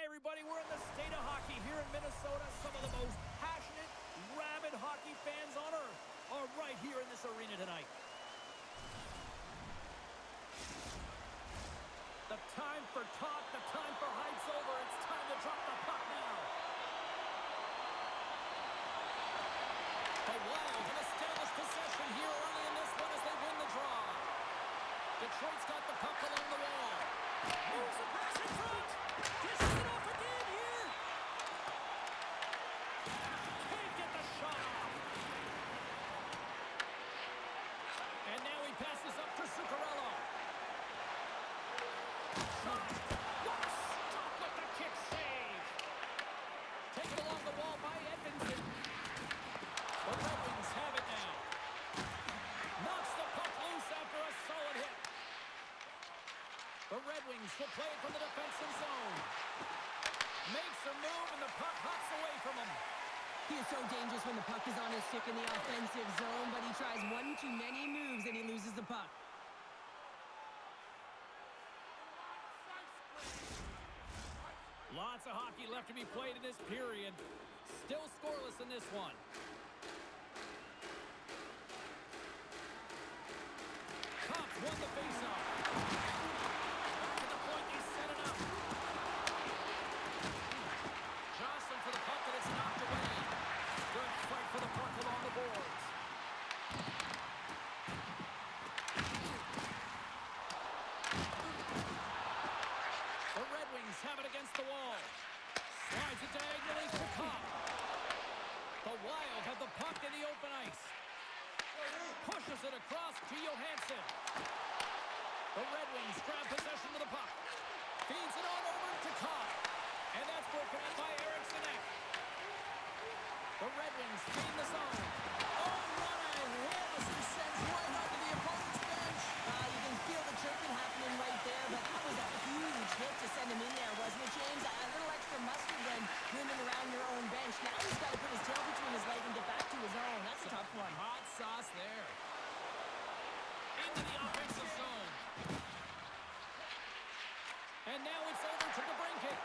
everybody, we're in the state of hockey here in Minnesota. Some of the most passionate, rabid hockey fans on earth are right here in this arena tonight. The time for talk, the time for hype's over. It's time to drop the puck now. The Wild have established possession here early in this one as they win the draw. Detroit's got the puck along the wall. Moves the pass in front. Dishes it off again here. Can't get the shot off. And now he passes up to Zuccarello. Shot. What a stop with the kick save. Taken along the wall by Edmondson. The Red Wings have it now. Knocks the puck loose after a solid hit. The Red Wings will play it from the defensive zone. Makes a move and the puck hops away from him. He is so dangerous when the puck is on his stick in the offensive zone, but he tries one too many moves and he loses the puck. Lots of hockey left to be played in this period. Still scoreless in this one. Cops won the faceoff. Back at the point, they set it up. Johnson for the puck, and it's knocked away. Good fight for the puck along the boards. The Red Wings have it against the wall. Slides it diagonally to Copp. The Wild have the puck in the open ice. Pushes it across to Johansson. The Red Wings grab possession of the puck. Feeds it on over to Copp. And that's broken up by Eriksson. The Red Wings gain the zone. Oh, what a hit! This is sends right onto the opponent's bench. You can feel the chirping happening right there, but that was a huge hit to send him in there, wasn't it, James? A little extra mustard when moving around your own bench. Now he's got to put his tail between his legs and get back to his own. That's a tough one. Hot sauce there. Into the offensive zone. And now it's over to the DeBrincat.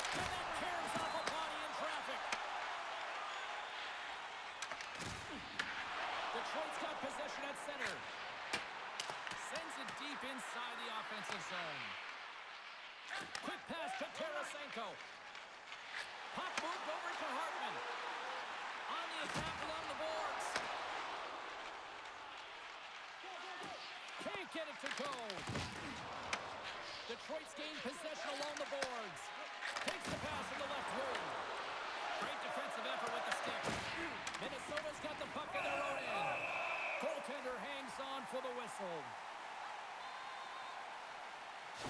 And that tears off a body in traffic. Detroit's got possession at center. Sends it deep inside the offensive zone. Quick pass to Tarasenko. Puck moved over to Hartman. On the attack along the boards. Can't get it to go. Detroit's gained possession along the boards. Takes the pass in the left wing. Great defensive effort with the stick. Minnesota's got the puck in their own end. Goaltender hangs on for the whistle.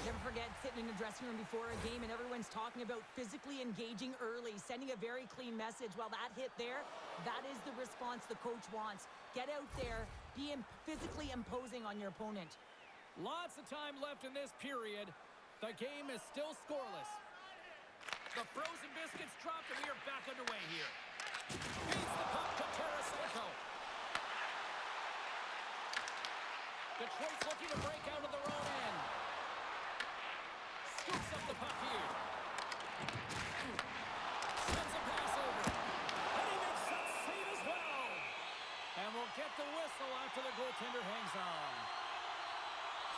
Never forget sitting in the dressing room before a game and everyone's talking about physically engaging early, sending a very clean message. Well, that hit there, that is the response the coach wants. Get out there, be physically imposing on your opponent. Lots of time left in this period. The game is still scoreless. The frozen biscuits dropped and we are back underway here. Feeds the puck to Tarasenko. Detroit's looking to break out of their own end. Scoops up the puck here. Sends a pass over. And he makes that save as well. And we'll get the whistle after the goaltender hangs on.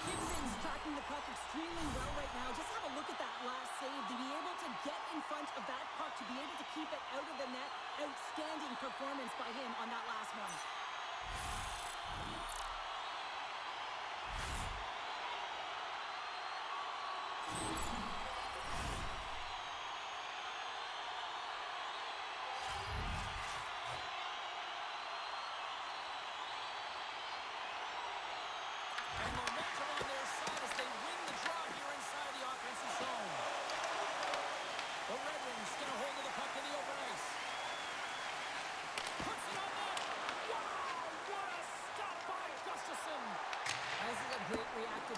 Gibson's tracking the puck extremely well right now. Just have a look at that last save. To be able to get in front of that puck, to be able to keep it out of the net. Outstanding performance by him on that last one.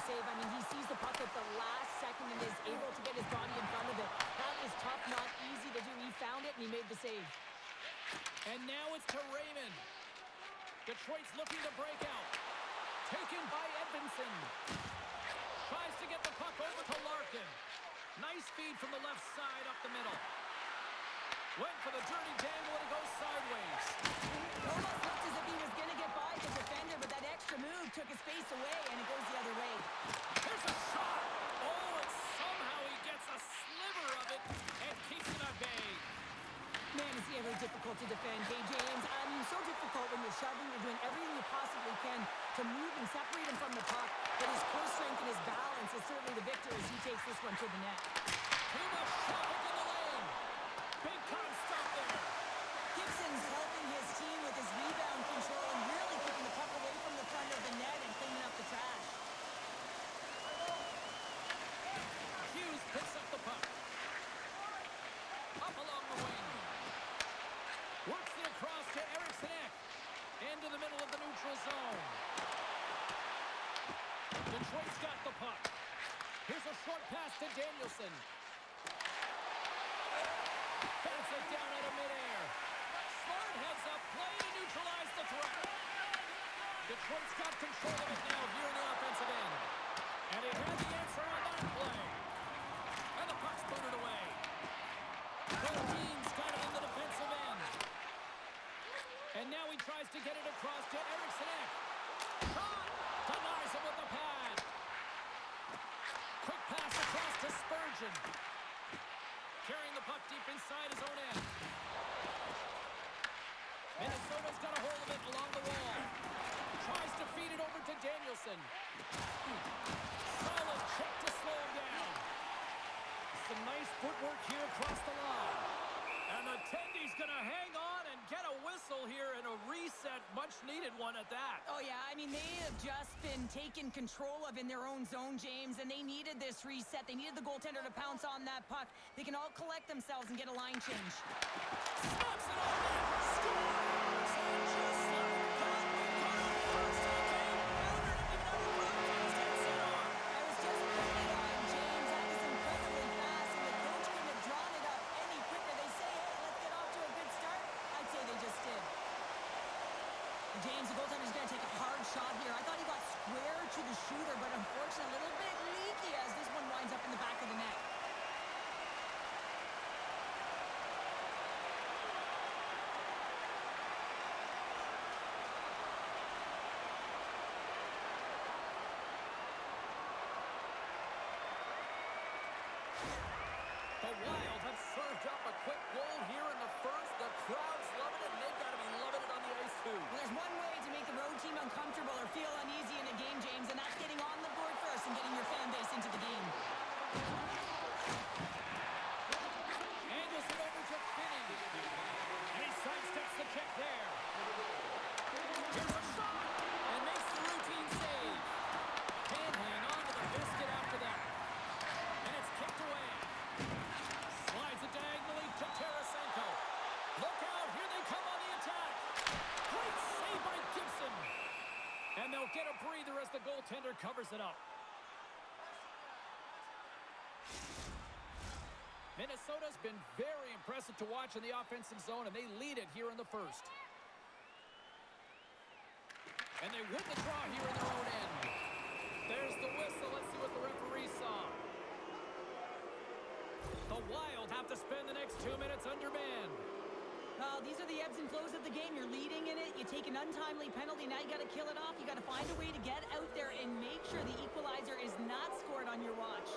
Save. I mean, he sees the puck at the last second and is able to get his body in front of it. That is tough, not easy to do. He found it and he made the save. And now it's to Raymond. Detroit's looking to break out. Taken by Edmondson. Tries to get the puck over to Larkin. Nice speed from the left side up the middle. Went for the dirty dangle, and it goes sideways. Almost looked as if he was going to get by the defender, but that extra move took his face away, and it goes the other way. Here's a shot. Oh, and somehow he gets a sliver of it and keeps it at bay. Man, is he ever difficult to defend. Hey, James, so difficult when you're shoving. You're doing everything you possibly can to move and separate him from the puck. But his core strength and his balance is certainly the victor as he takes this one to the net. Too much traffic in the lane. Big time stop there. Gibson's helping his team with his rebound control and really keeping the puck away from the front of the net and cleaning up the trash. Hughes picks up the puck. Up along the wing. Works it across to Eriksson. Into the middle of the neutral zone. Detroit's got the puck. Here's a short pass to Danielson. Bats it down out of midair. Smart heads up play to neutralize the threat. Detroit's got control of it now here in the offensive end. And he had the answer on that play. And the puck's booted away. Both teams got it in the defensive end. And now he tries to get it across to Eriksson. Shot! Denies him with the pad. Quick pass across to Spurgeon. Carrying the puck deep inside his own end. Minnesota's got a hold of it along the wall. Tries to feed it over to Danielson. Solid check to slow him down. Some nice footwork here across the line. And the Tendy's going to hang on and get a whistle here and a reset, much-needed one at that. Oh, yeah, I mean, they have just been taken control of in their own zone, James, and they needed this reset. They needed the goaltender to pounce on that puck. They can all collect themselves and get a line change. Snaps it on net. Scores! And just like that, we've got our first game rounder to give another broadcast and set on. I was just putting it on, James. That was incredibly fast, and the coach couldn't have drawn it up any quicker. They say, hey, let's get off to a good start. I'd say they just did. James, the goaltender's going to take a hard shot here. I thought he got square to the shooter, but unfortunately a little bit leaky as this one winds up in the back of the net. The Wild have served up a quick goal here in the first. The crowd's loving it, and they've got to be loving it on the ice, too. Well, there's one way to make the road team uncomfortable or feel uneasy in a game, James, and that's getting on the board first and getting your fan base into the game. Angles it over to Finney. And he sidesteps the check there. Here's a shot. And makes the routine save. Can't hang on to the biscuit after that. And it's kicked away. Slides it diagonally to Tarasenko. Look out. Here they come on the attack. Great save by Gibson. And they'll get a breather as the goaltender covers it up. Minnesota's been very impressive to watch in the offensive zone, and they lead it here in the first. And they win the draw here in their own end. There's the whistle. Let's see what the referee saw. The Wild have to spend the next 2 minutes undermanned. These are the ebbs and flows of the game. You're leading in it. You take an untimely penalty. Now you got to kill it off. You got to find a way to get out there and make sure the equalizer is not scored on your watch.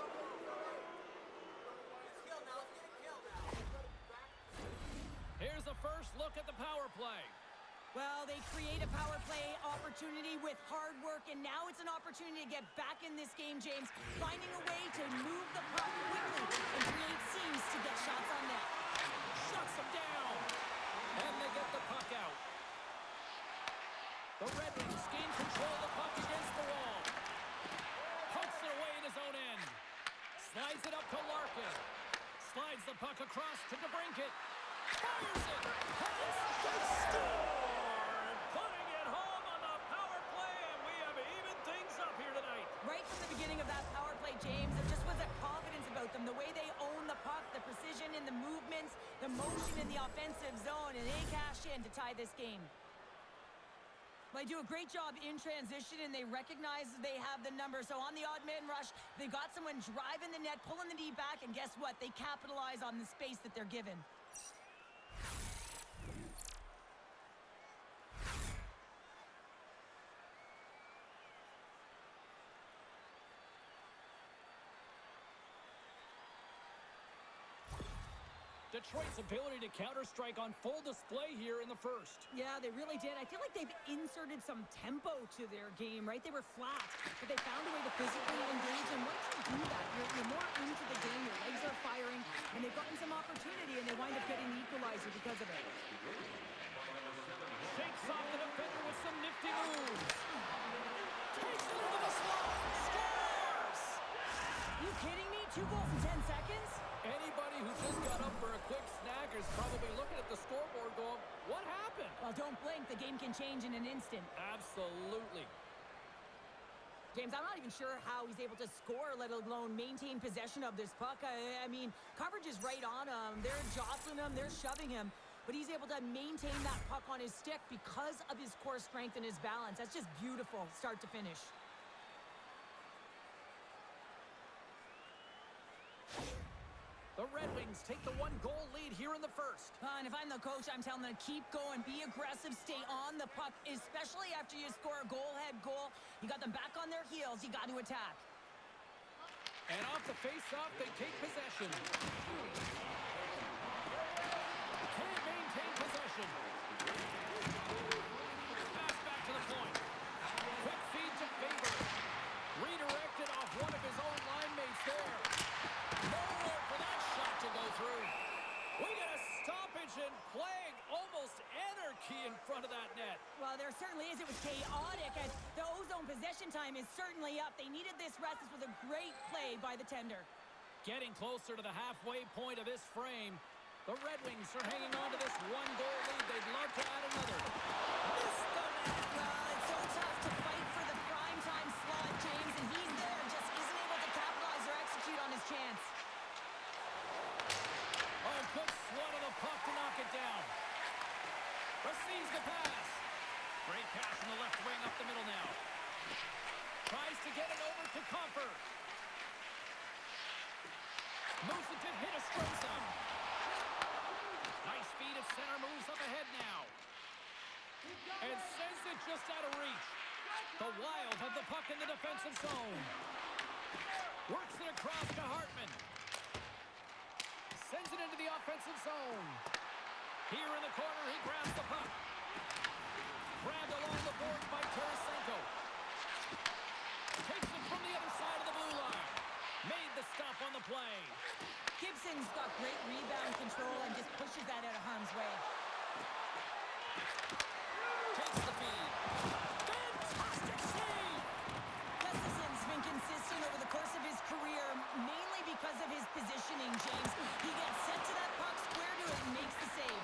Here's a first look at the power play. Well, they create a power play opportunity with hard work, and now it's an opportunity to get back in this game, James. Finding a way to move the puck quickly and create seams to get shots on net. Shuts them down. And they get the puck out. The Red Wings gain control of the puck against the wall. Pokes it away in his own end. Slides it up to Larkin. Slides the puck across to DeBrincat. Fires it. Pass. They score. And putting it home on the power play, and we have evened things up here tonight. Right from the beginning of that power play, James, there just was a confidence about them. The way they own the puck, the precision in the movements, the motion in the offensive zone, and they cash in to tie this game. Well, they do a great job in transition, and they recognize they have the number. So on the odd man rush, they've got someone driving the net, pulling the D back, and guess what? They capitalize on the space that they're given. Detroit's ability to counter-strike on full display here in the first. Yeah, they really did. I feel like they've inserted some tempo to their game, right? They were flat, but they found a way to physically engage, and once you do that, you're more into the game, your legs are firing, and they've gotten some opportunity, and they wind up getting the equalizer because of it. Shakes off the defender with some nifty moves. Takes it into the slot. Scores! Are you kidding me? 2 goals in 10 seconds? Anybody who just got up for a quick snack is probably looking at the scoreboard going, what happened? Well, don't blink. The game can change in an instant. Absolutely. James, I'm not even sure how he's able to score, let alone maintain possession of this puck. I mean, coverage is right on him. They're jostling him. They're shoving him. But he's able to maintain that puck on his stick because of his core strength and his balance. That's just beautiful, start to finish. The Red Wings take the 1-goal lead here in the first. And if I'm the coach, I'm telling them to keep going, be aggressive, stay on the puck, especially after you score a goal. You got them back on their heels. You got to attack. And off the face-off, they take possession. Can't maintain possession. Pass back to the point. Quick feed to Faber. Redirected off one of his own line mates there. Nowhere for that shot to go through. We get a stoppage and playing almost anarchy in front of that net. Well, there certainly is. It was chaotic, and the ozone possession time is certainly up. They needed this rest. This was a great play by the tender. Getting closer to the halfway point of this frame. The Red Wings are hanging on to this 1-goal lead. They'd love to add another. Missed the net. Well, it's so tough to fight for the primetime slot, James, and he's there, just isn't able to capitalize or execute on his chance. Oh, good swat of the puck to knock it down. Receives the pass. Great pass from the left wing up the middle now. Tries to get it over to Comper. Moves it to Hiddlestrosa. Nice feed at center, moves up ahead now. And sends it just out of reach. The Wild have the puck in the defensive zone. Works it across to Hartman. Sends it into the offensive zone. Here in the corner, he grabs the puck. Grabbed along the boards by Tarasenko. Takes it from the other side of the blue line. Made the stop on the play. Gibson's got great rebound control and just pushes that out of harm's way. Takes the feed. Fantastic save! Gustafson's been consistent over the course of his career, mainly because of his positioning, James. He gets set to that puck, square to it, and makes the save.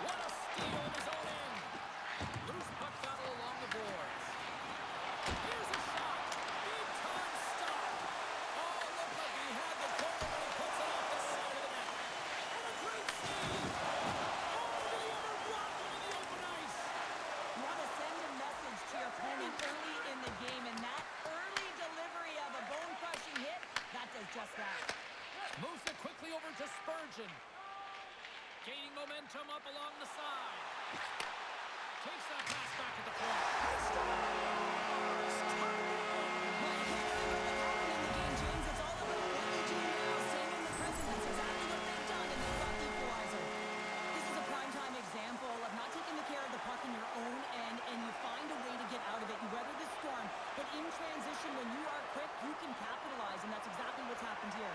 What a steal in his own end. Loose puck battle along the boards. Here's a shot. Big time stop. Oh, looked like he had the corner when he puts it off the side of the net. And a great save. Oh, did he ever block him in the open ice? You want to send a message to your opponent early in the game, and that early delivery of a bone-crushing hit, that does just that. Moves it quickly over to Spurgeon. Gaining momentum up along the side. Takes that pass back at the point. He scores! Well, you can't really what happened in the game, James. It's all about what you do now, staying in the present. That's exactly what they've done, and they've got the equalizer. This is a primetime example of not taking the care of the puck in your own end, and you find a way to get out of it. You weather the storm, but in transition, when you are quick, you can capitalize, and that's exactly what's happened here.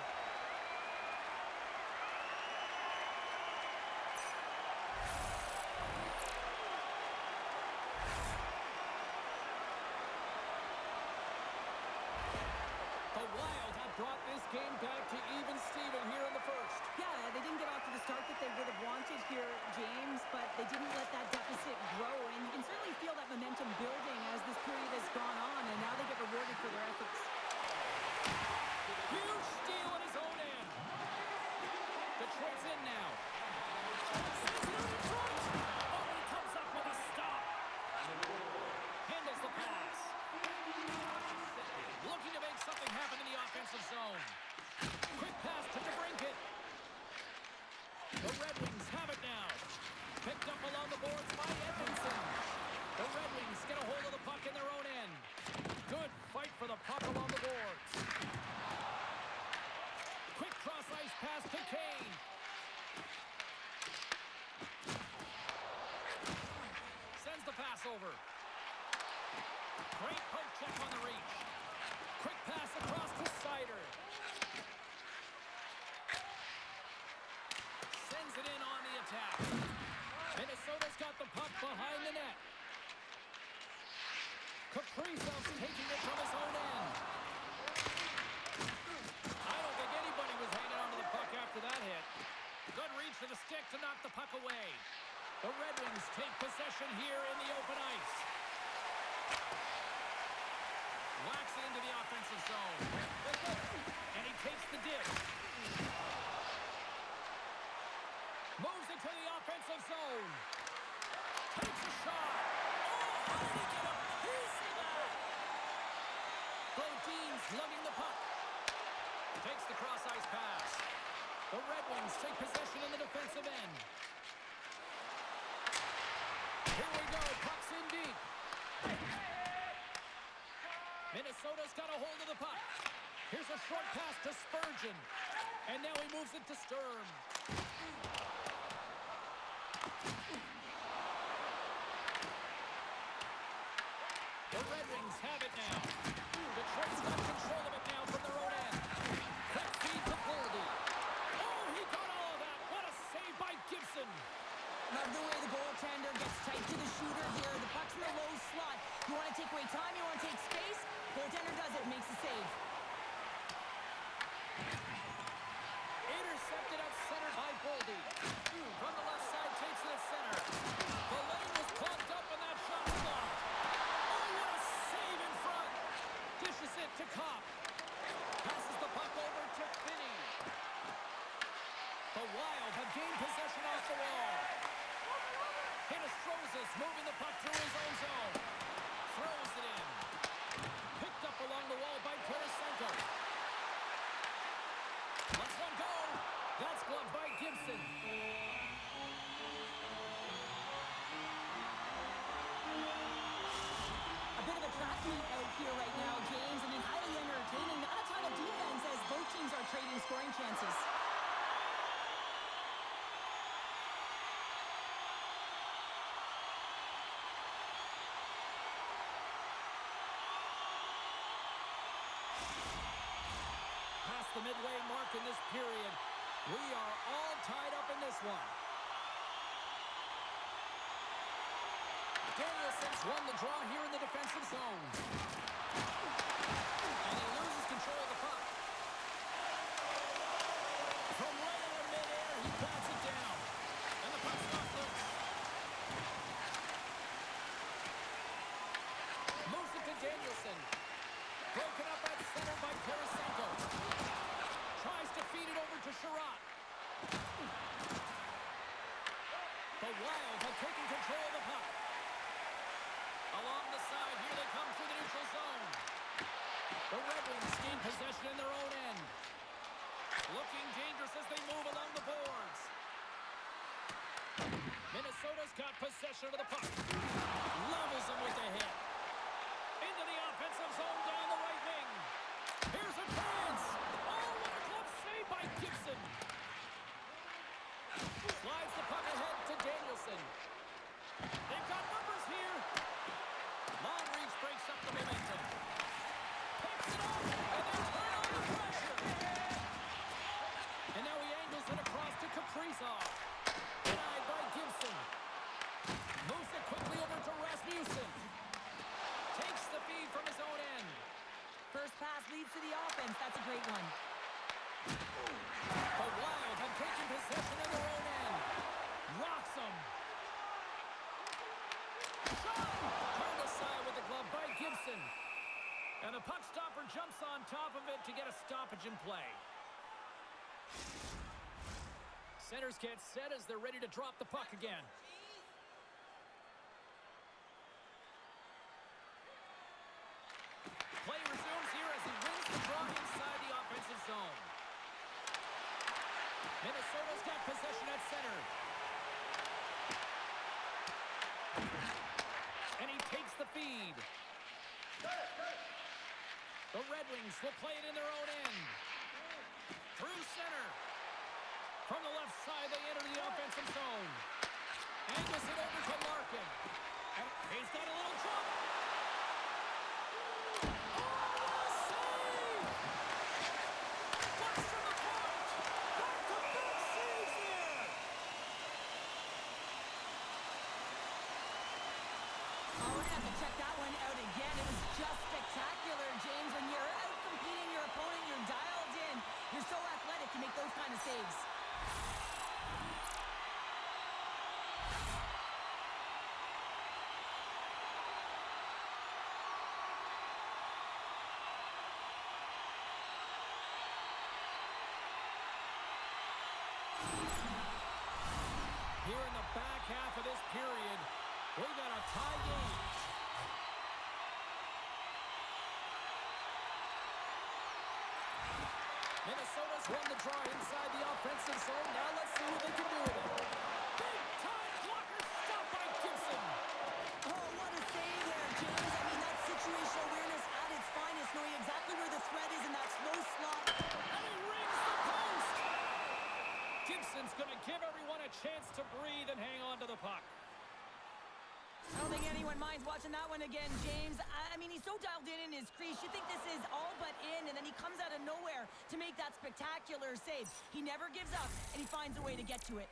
The Wild have brought this game back to even Steven here in the first. Yeah, they didn't get off to the start that they would have wanted here, James, but they didn't let that deficit grow, and you can certainly feel that momentum building as this period has gone on, and now they get rewarded for their efforts. Huge steal at his own end. Detroit's in now. Sends it out in front. Oh, he comes up with a stop. offensive zone. Quick pass to DeBrincat. The Red Wings have it now. Picked up along the boards by Edmondson. The Red Wings get a hold of the puck in their own end. Good fight for the puck along the boards. Quick cross-ice pass to Kane. Sends the pass over. Great poke check on the reach. Quick pass across to Sider. Sends it in on the attack. Minnesota's got the puck behind the net. Kaprizov's taking it from his own end. I don't think anybody was hanging on to the puck after that hit. Good reach for the stick to knock the puck away. The Red Wings take possession here in the open ice. Whacks it into the offensive zone. And he takes the dip. Moves it to the offensive zone. Takes a shot. Oh, how did he get a piece of that? Brodin's lugging the puck. Takes the cross-ice pass. The Red Wings take possession in the defensive end. Here we go. Puck's in deep. Minnesota's got a hold of the puck. Here's a short pass to Spurgeon. And now he moves it to Sturm. The Red Wings have it now. Detroit's got control of it now from their own end. Quick feed to Boldy. Oh, he got all of that. What a save by Gibson. Love the way the goaltender gets tight to the shooter here. The puck's in the low slot. You want to take away time, you want to take space. Goaltender does it, makes the save. Intercepted at center by Boldy. From the left side, takes it at center. The lane was clogged up and that shot blocked. Oh, what a save in front. Dishes it to Kopp. Passes the puck over to Finney. The Wild have gained possession off the wall. Hinostroza's moving the puck through his own zone. Throws it in. Picked up along the wall by Tarasenko. Let's one go. That's gloved by Gibson. A bit of a track meet out here right now, James. I mean, highly entertaining. Not a ton of defense as both teams are trading scoring chances. Past the midway mark in this period. We are all tied up in this one. Danielson's won the draw here in the defensive zone. And he loses control of the puck. From right in midair, he bats it down. And the puck's not loose. Moves it to Danielson. Broken up at center by Tarasenko. Tries to feed it over to Sherratt. The Wild have taken control of the puck. Along the side, here they come through the neutral zone. The Red Wings gain possession in their own end. Looking dangerous as they move along the boards. Minnesota's got possession of the puck. Levels them with the hit. Into the offensive zone down the right wing. Here's a chance. Oh, what a glove save by Gibson. Slides the puck ahead to Danielson. They've got numbers here. Long reach breaks up the momentum. Picks it up, and they're put under pressure. And now he angles it across to Kaprizov. Denied by Gibson. Moves it quickly over to Rasmussen. Takes the feed from his own end. First pass leads to the offense. That's a great one. The Wild have taken possession of their own end. Rocks them. Shot! Turned aside with the glove by Gibson. And the puck stopper jumps on top of it to get a stoppage in play. Centers get set as they're ready to drop the puck again. Play resumes here as he wins the draw inside the offensive the feed. The Red Wings will play it in their own end. Through center. From the left side, they enter the offensive zone. Angles it over to Larkin. And he's got a little jump. Oh, save! Blocks from the point. Back-to-back saves here. Oh, we're going to have to check that one out again. It was just spectacular, James. When you're out competing your opponent, you're dialed in. You're so athletic to make those kind of saves. Here in the back half of this period, we got a tie game. Minnesota's won the draw inside the offensive zone. Now let's see what they can do with it. Big time blocker stopped by Gibson. Oh, what a save there, James. I mean, that's situational awareness at its finest, knowing exactly where the threat is in that slow slot. And he rings the post. Gibson's going to give everyone a chance to breathe and hang on to the puck. I don't think anyone minds watching that one again, James. I mean, he's so dialed in his crease. You think this is all but in, and then he comes out of nowhere to make that spectacular save. He never gives up, and he finds a way to get to it.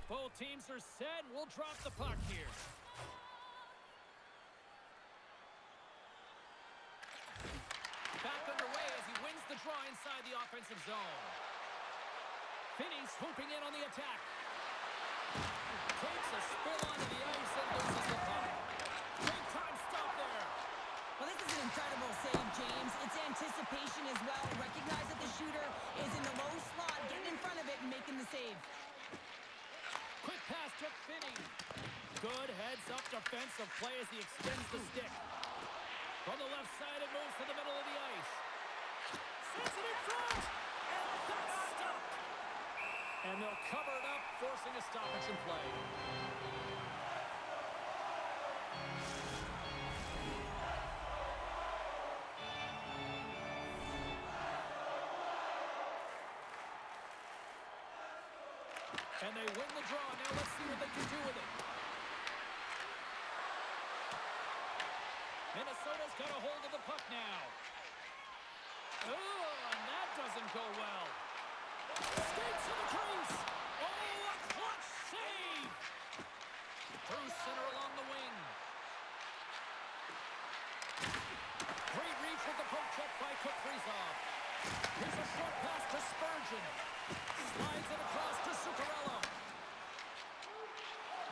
Both teams are set. We'll drop the puck here. Back underway as he wins the draw inside the offensive zone. Finney's swooping in on the attack. Takes a spill onto the ice and loses the puck. Big time stop there. Well, this is an incredible save, James. It's anticipation as well. Recognize that the shooter is in the low slot, getting in front of it and making the save. Quick pass to Finney. Good heads-up defensive play as he extends the stick. From the left side, it moves to the middle of the ice. Sends it in front, and that's stopped. And they'll cover it up, forcing a stoppage in play. And they win the draw. Now let's see what they can do with it. Minnesota's got a hold of the puck now. Oh, and that doesn't go well. Skates to the crease. Oh, a clutch save. Through center along the wing. Great reach with the poke check by Kaprizov. Here's a short pass to Spurgeon. Slides it across to Zuccarello.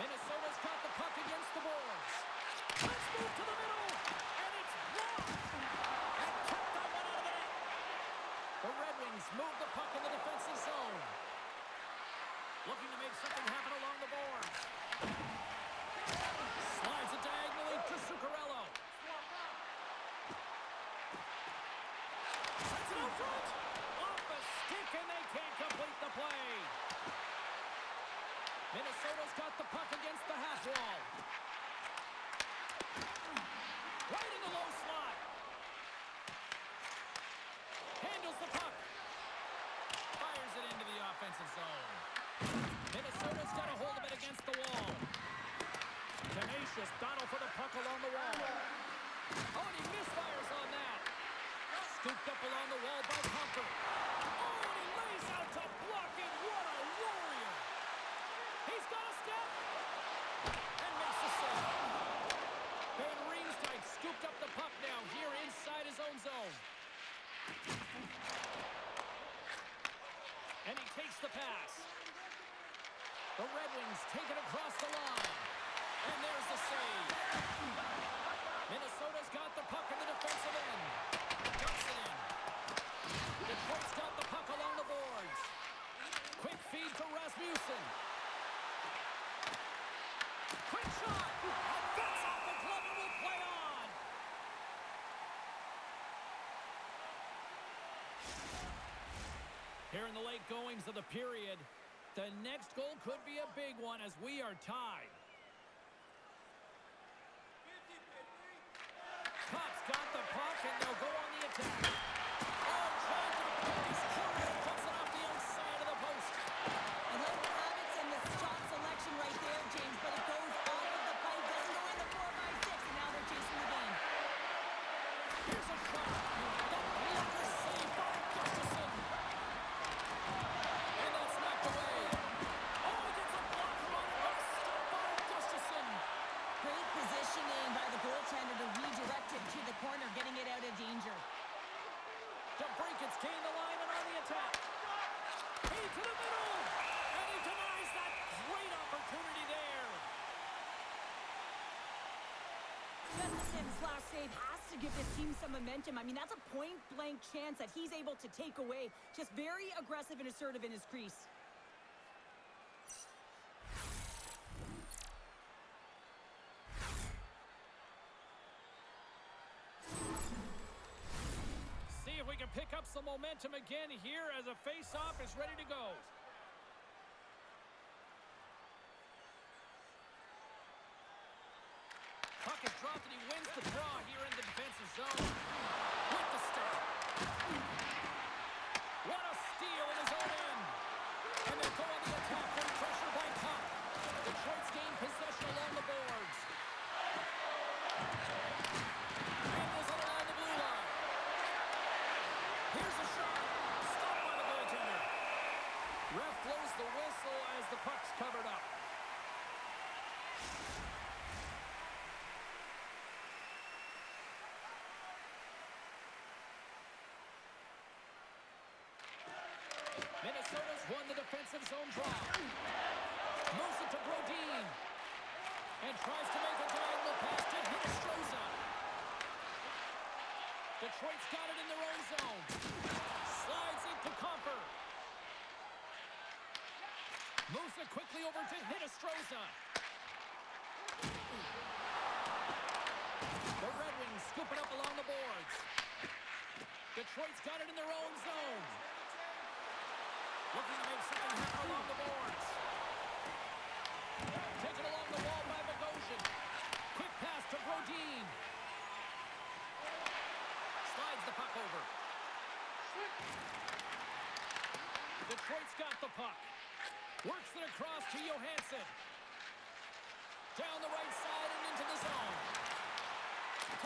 Minnesota's got the puck against the boards. Let's move to the middle. And it's blocked. And kept that one out of the net. The Red Wings move the puck in the defensive zone. Looking to make something happen along the boards. Slides it diagonally to Zuccarello. Sends it out front. Off the stick, and they can't complete the play. Minnesota's got the puck against the half wall. Right in the low slot. Handles the puck. Fires it into the offensive zone. Minnesota's got a hold of it against the wall. Tenacious battle for the puck along the wall. Oh, and he misfires on that. Scooped up along the wall by Comfort. Oh, and he lays out to block it. What a warrior. He's got a step. And makes the save. Van Riemsdyk scooped up the puck now here inside his own zone. And he takes the pass. The Red Wings take it across the line. And there's the save. Minnesota's got the puck in the defensive end. Dumps it in. Detroit's got the puck along the boards. Quick feed to Rasmussen. Quick shot. And that's off the glove and will play Here in the late goings of the period, the next goal could be a big one as we are tied. Cup's got the puck, and they'll go on the attack. Oh, trying to the post. Courier puts it off the outside of the post. I like the habits and the shot selection right there, James, but it goes off of the pipe, doesn't go in the 4x6, and now they're chasing the game. Here's a shot. The blocker saved by Gustafson. And that's knocked away. Oh, he gets a blocker on it, but it's stopped by Gustafson. Great positioning by the goaltender to redirect it to the corner, getting it out of danger. DeBrincat's gained the line and on the attack. He to the middle. And he denies that great opportunity there. Gustafson's last save has to give this team some momentum. I mean, that's a point-blank chance that he's able to take away. Just very aggressive and assertive in his crease. See if we can pick up some momentum again here as a face-off is ready to go. Puck is dropped and he wins the draw here in the defensive zone. With the stop. What a steal in his own end. And they go on the attack from pressure by Cup. Detroit's gained possession along the boards. And is it along the blue line. Here's a shot. Stopped by the goaltender. Ref blows the whistle as the puck's covered up. Minnesota's won the defensive zone draw. Moves it to Brodin. And tries to make a diagonal pass to Hinostroza. Detroit's got it in their own zone. Slides it to Comper. Moves it quickly over to Hinostroza. The Red Wings scoop it up along the boards. Detroit's got it in their own zone. Looking to make something happen along the boards. Taken along the wall by Bogosian. Quick pass to Brodin. Slides the puck over. Detroit's got the puck. Works it across to Johansson. Down the right side and into the zone.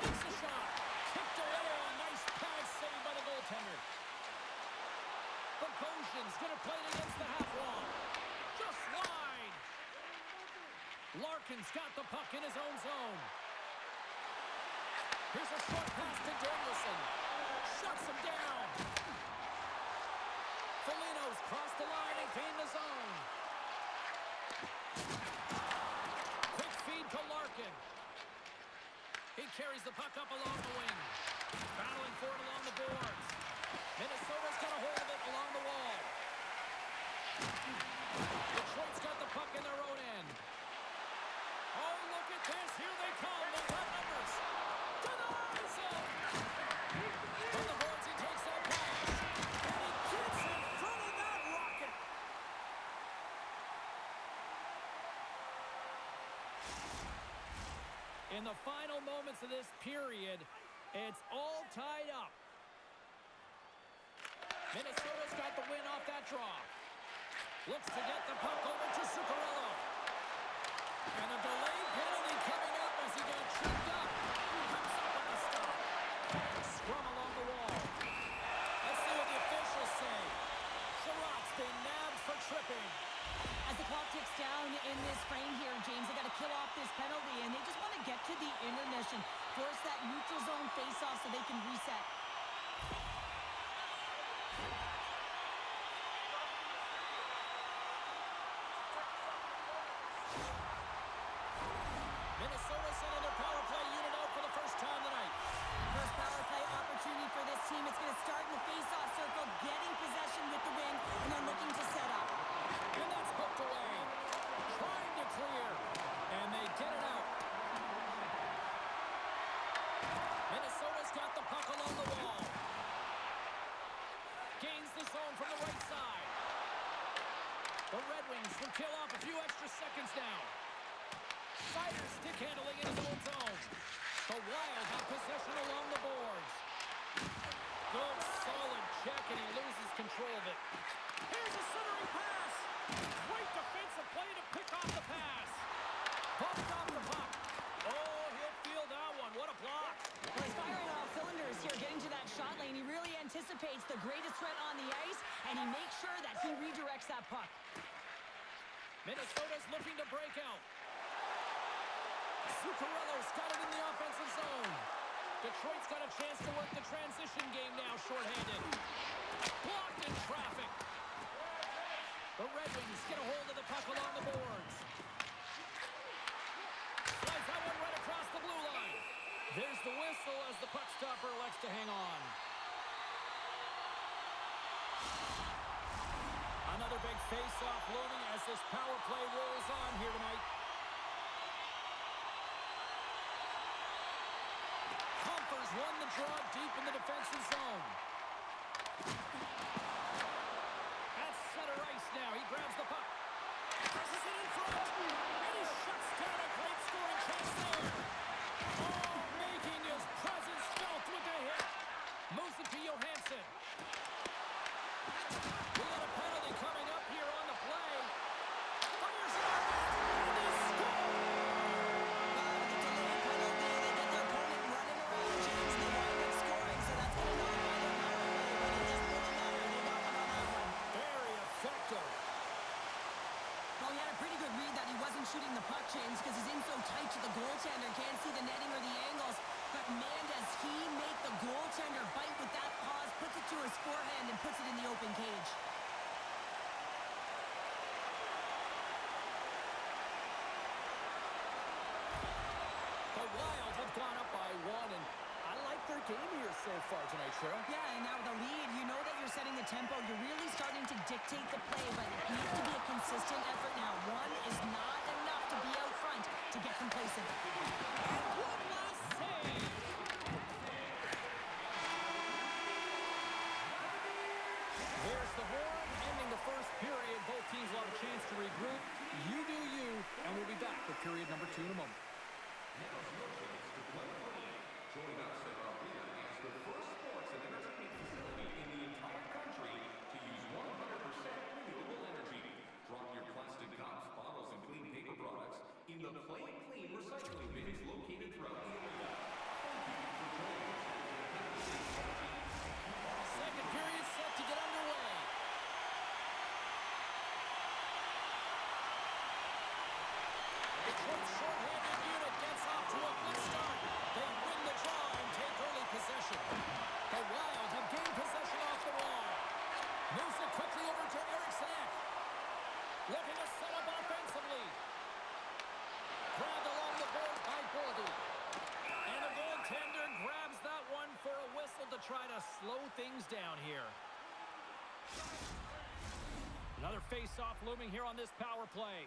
Takes the shot. Kicked away. A nice pad save by the goaltender. Bogosian's going to play it against the half wall. Just wide. Larkin's got the puck in his own zone. Here's a short pass to Danielson. Shuts him down. Foligno's crossed the line and gained the zone. Quick feed to Larkin. He carries the puck up along the wing. Battling for it along the boards. Minnesota's got a hold of it along the wall. Detroit's got the puck in their own end. Oh, look at this. Here they come. They've got numbers. Denies him. From the boards, he takes that pass. And he gets in front of that rocket. In the final moments of this period, it's all tied up. Minnesota's got the win off that draw. Looks to get the puck over to Zuccarello. And a delayed penalty coming up as he got tripped up. Comes up on the stop. Scrum along the wall. Let's see what the officials say. Sherratt's been nabbed for tripping. As the clock ticks down in this frame here, James, they got to kill off this penalty, and they just want to get to the intermission, force that neutral zone face-off so they can reset. Minnesota sending their power play unit out for the first time tonight. First power play opportunity for this team. It's going to start in the face-off circle, getting possession with the win, and then looking to set up. And that's poked away. Trying to clear. And they get it out. Minnesota's got the puck along the wall. Gains the zone from the right side. The Red Wings will kill off a few extra seconds now. Sider stick handling in his own zone. The Wild have possession along the boards. Good, solid check, and he loses control of it. Here's a centering pass. Great defensive play to pick off the pass. Bumped off the puck. Oh, he'll feel that one. What a block. Well, he's firing on all cylinders here, getting to that shot lane. He really anticipates the greatest threat on the ice, and he makes sure that he redirects that puck. Minnesota's looking to break out. Zuccarello's got it in the offensive zone. Detroit's got a chance to work the transition game now, shorthanded. Blocked in traffic. The Red Wings get a hold of the puck along the boards. Slides that one right across the blue line. There's the whistle as the puck stopper elects to hang on. Another big face-off looming as this power play rolls on here tonight. Comfers won the draw deep in the defensive zone. At center ice now. He grabs the puck. Presses it in front. And he shuts down a great scoring chance there. Oh, making his presence felt with a hit. Moves it to Johansson. We got a penalty coming up here on the play. Fires it out. And they score! Very effective. Well, he had a pretty good read that he wasn't shooting the puck, James, because he's in so tight to the goaltender. Can't see the netting or the angles. But, man, does he make the goaltender bite with that pause, puts it to his forehand, and puts it in the open cage. The Wild have gone up by one, and I like their game here so far tonight, Cheryl. Yeah, and now with a lead, you know that you're setting the tempo. You're really starting to dictate the play, but it needs to be a consistent effort now. One is not enough to be out front to get complacent. One last save. There's the horn, ending the first period. Both teams will have a chance to regroup. You do you, and we'll be back with period number 2 in a moment. Join us at our arena as the first sports and entertainment facility in the entire country to use 100% renewable energy. Drop your plastic cups, bottles, and clean paper products in the Play Clean recycling bins located throughout the area. Thank you for joining us. Second period set to get underway. Detroit's short-handed unit gets off to a good start. They win the draw and take early possession. The Wild have gained possession off the wall. Moves it quickly over to Eriksson. Looking to set up offensively. Grabbed along the board by Boldy. And the goaltender grabs that one for a whistle to try to slow things down here. Another face-off looming here on this power play.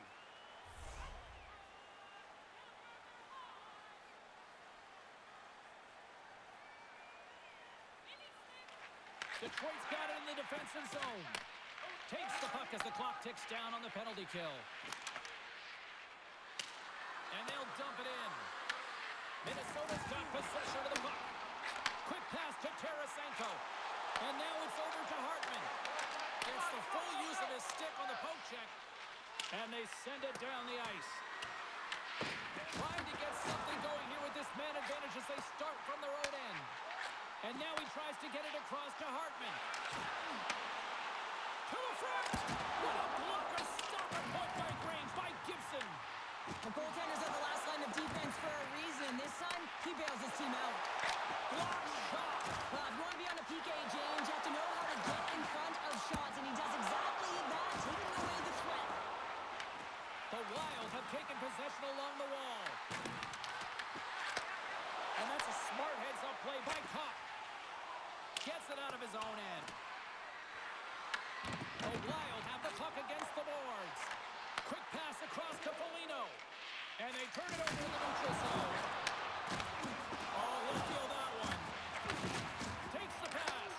Detroit's got it in the defensive zone. Takes the puck as the clock ticks down on the penalty kill. And they'll dump it in. Minnesota's got possession of the puck. Quick pass to Tarasenko. And now it's over to Hartman. It's the full use of his stick on the poke check. And they send it down the ice. Trying to get something going here with this man advantage as they start from their own end. And now he tries to get it across to Hartman. To the front! What a blocker! Stop and point by Grange, by Gibson. The goaltenders are the last line of defense for a reason. This time, he bails his team out. Block shot! Well, if you want to be on the PK, James, you have to know how to get in front of shots, and he does exactly that, taking away the threat. The Wild have taken possession along the wall. And that's a smart heads-up play by Kopp. Gets it out of his own end. The Wild have the puck against the boards. Quick pass across to Foligno. And they turn it over in the neutral zone. Oh, he'll feel that one. Takes the pass.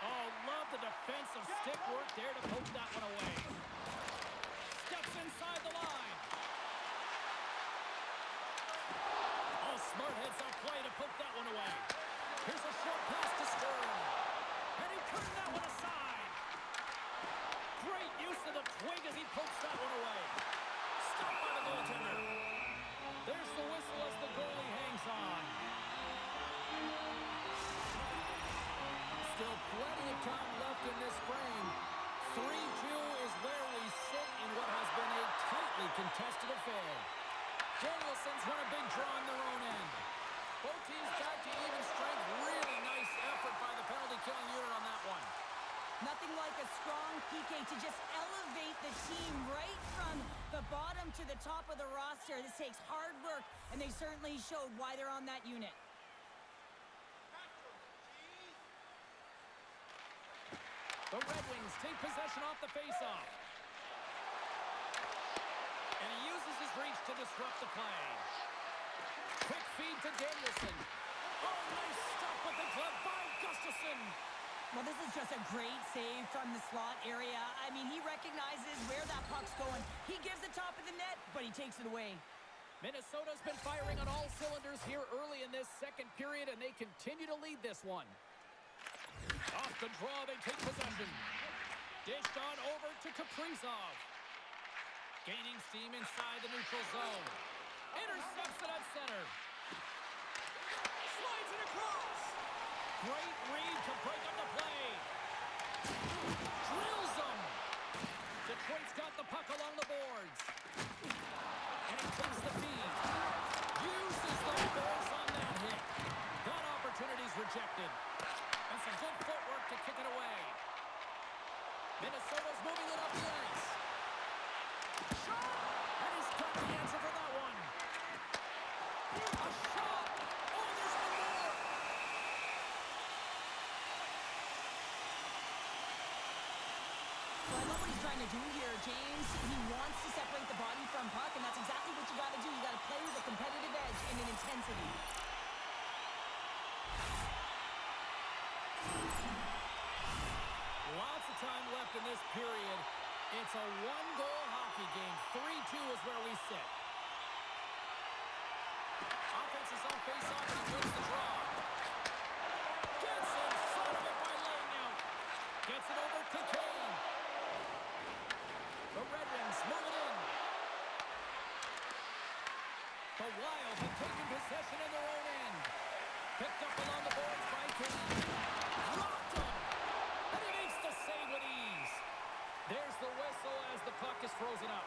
Oh, love the defensive stick work there to poke that one away. steps inside the line. Oh, smart heads up play to put that one away. Here's a short pass to Stern. And he turned that one aside. Great use of the twig as he pokes that one away. Stopped by the goaltender. There's the whistle as the goalie hangs on. Still plenty of time left in this frame. 3-2 is where we sit in what has been a tightly contested affair. Danielson's won a big draw on their own end. Both teams back to even strength. Really nice effort by the penalty-killing unit on that one. Nothing like a strong PK to just elevate the team right from the bottom to the top of the roster. This takes hard work, and they certainly showed why they're on that unit. The Red Wings take possession off the faceoff. And he uses his reach to disrupt the play. Quick feed to Danielson. Oh, nice stop with the glove by Gustafsson. Well, this is just a great save from the slot area. I mean, he recognizes where that puck's going. He gives the top of the net, but he takes it away. Minnesota's been firing on all cylinders here early in this second period, and they continue to lead this one. Off the draw, they take possession. Dished on over to Kaprizov. Gaining steam inside the neutral zone. Intercepts it at center. Slides it across. Great read to break up the play. Drills them. Detroit's got the puck along the boards. And he takes the feed. Uses the force on that hit. That opportunity's rejected. And some good footwork to kick it away. Minnesota's moving it up the ice. Shot! And he's got the answer for that one. A shot! Oh, there's one more! Well, I love what he's trying to do here, James. He wants to separate the body from puck, and that's exactly what you got to do. You got to play with a competitive edge and an intensity. Lots of time left in this period. It's a one-goal hockey game. 3-2 is where we sit. Offense is on face-off and he wins the draw. Gets in front of it by laying out. Gets it over to Kane. The Red Wings move it in. The Wild have taken possession in their own end. Picked up along the boards by Kane. Rocked him. And he makes the save with ease. There's the whistle as the puck is frozen up.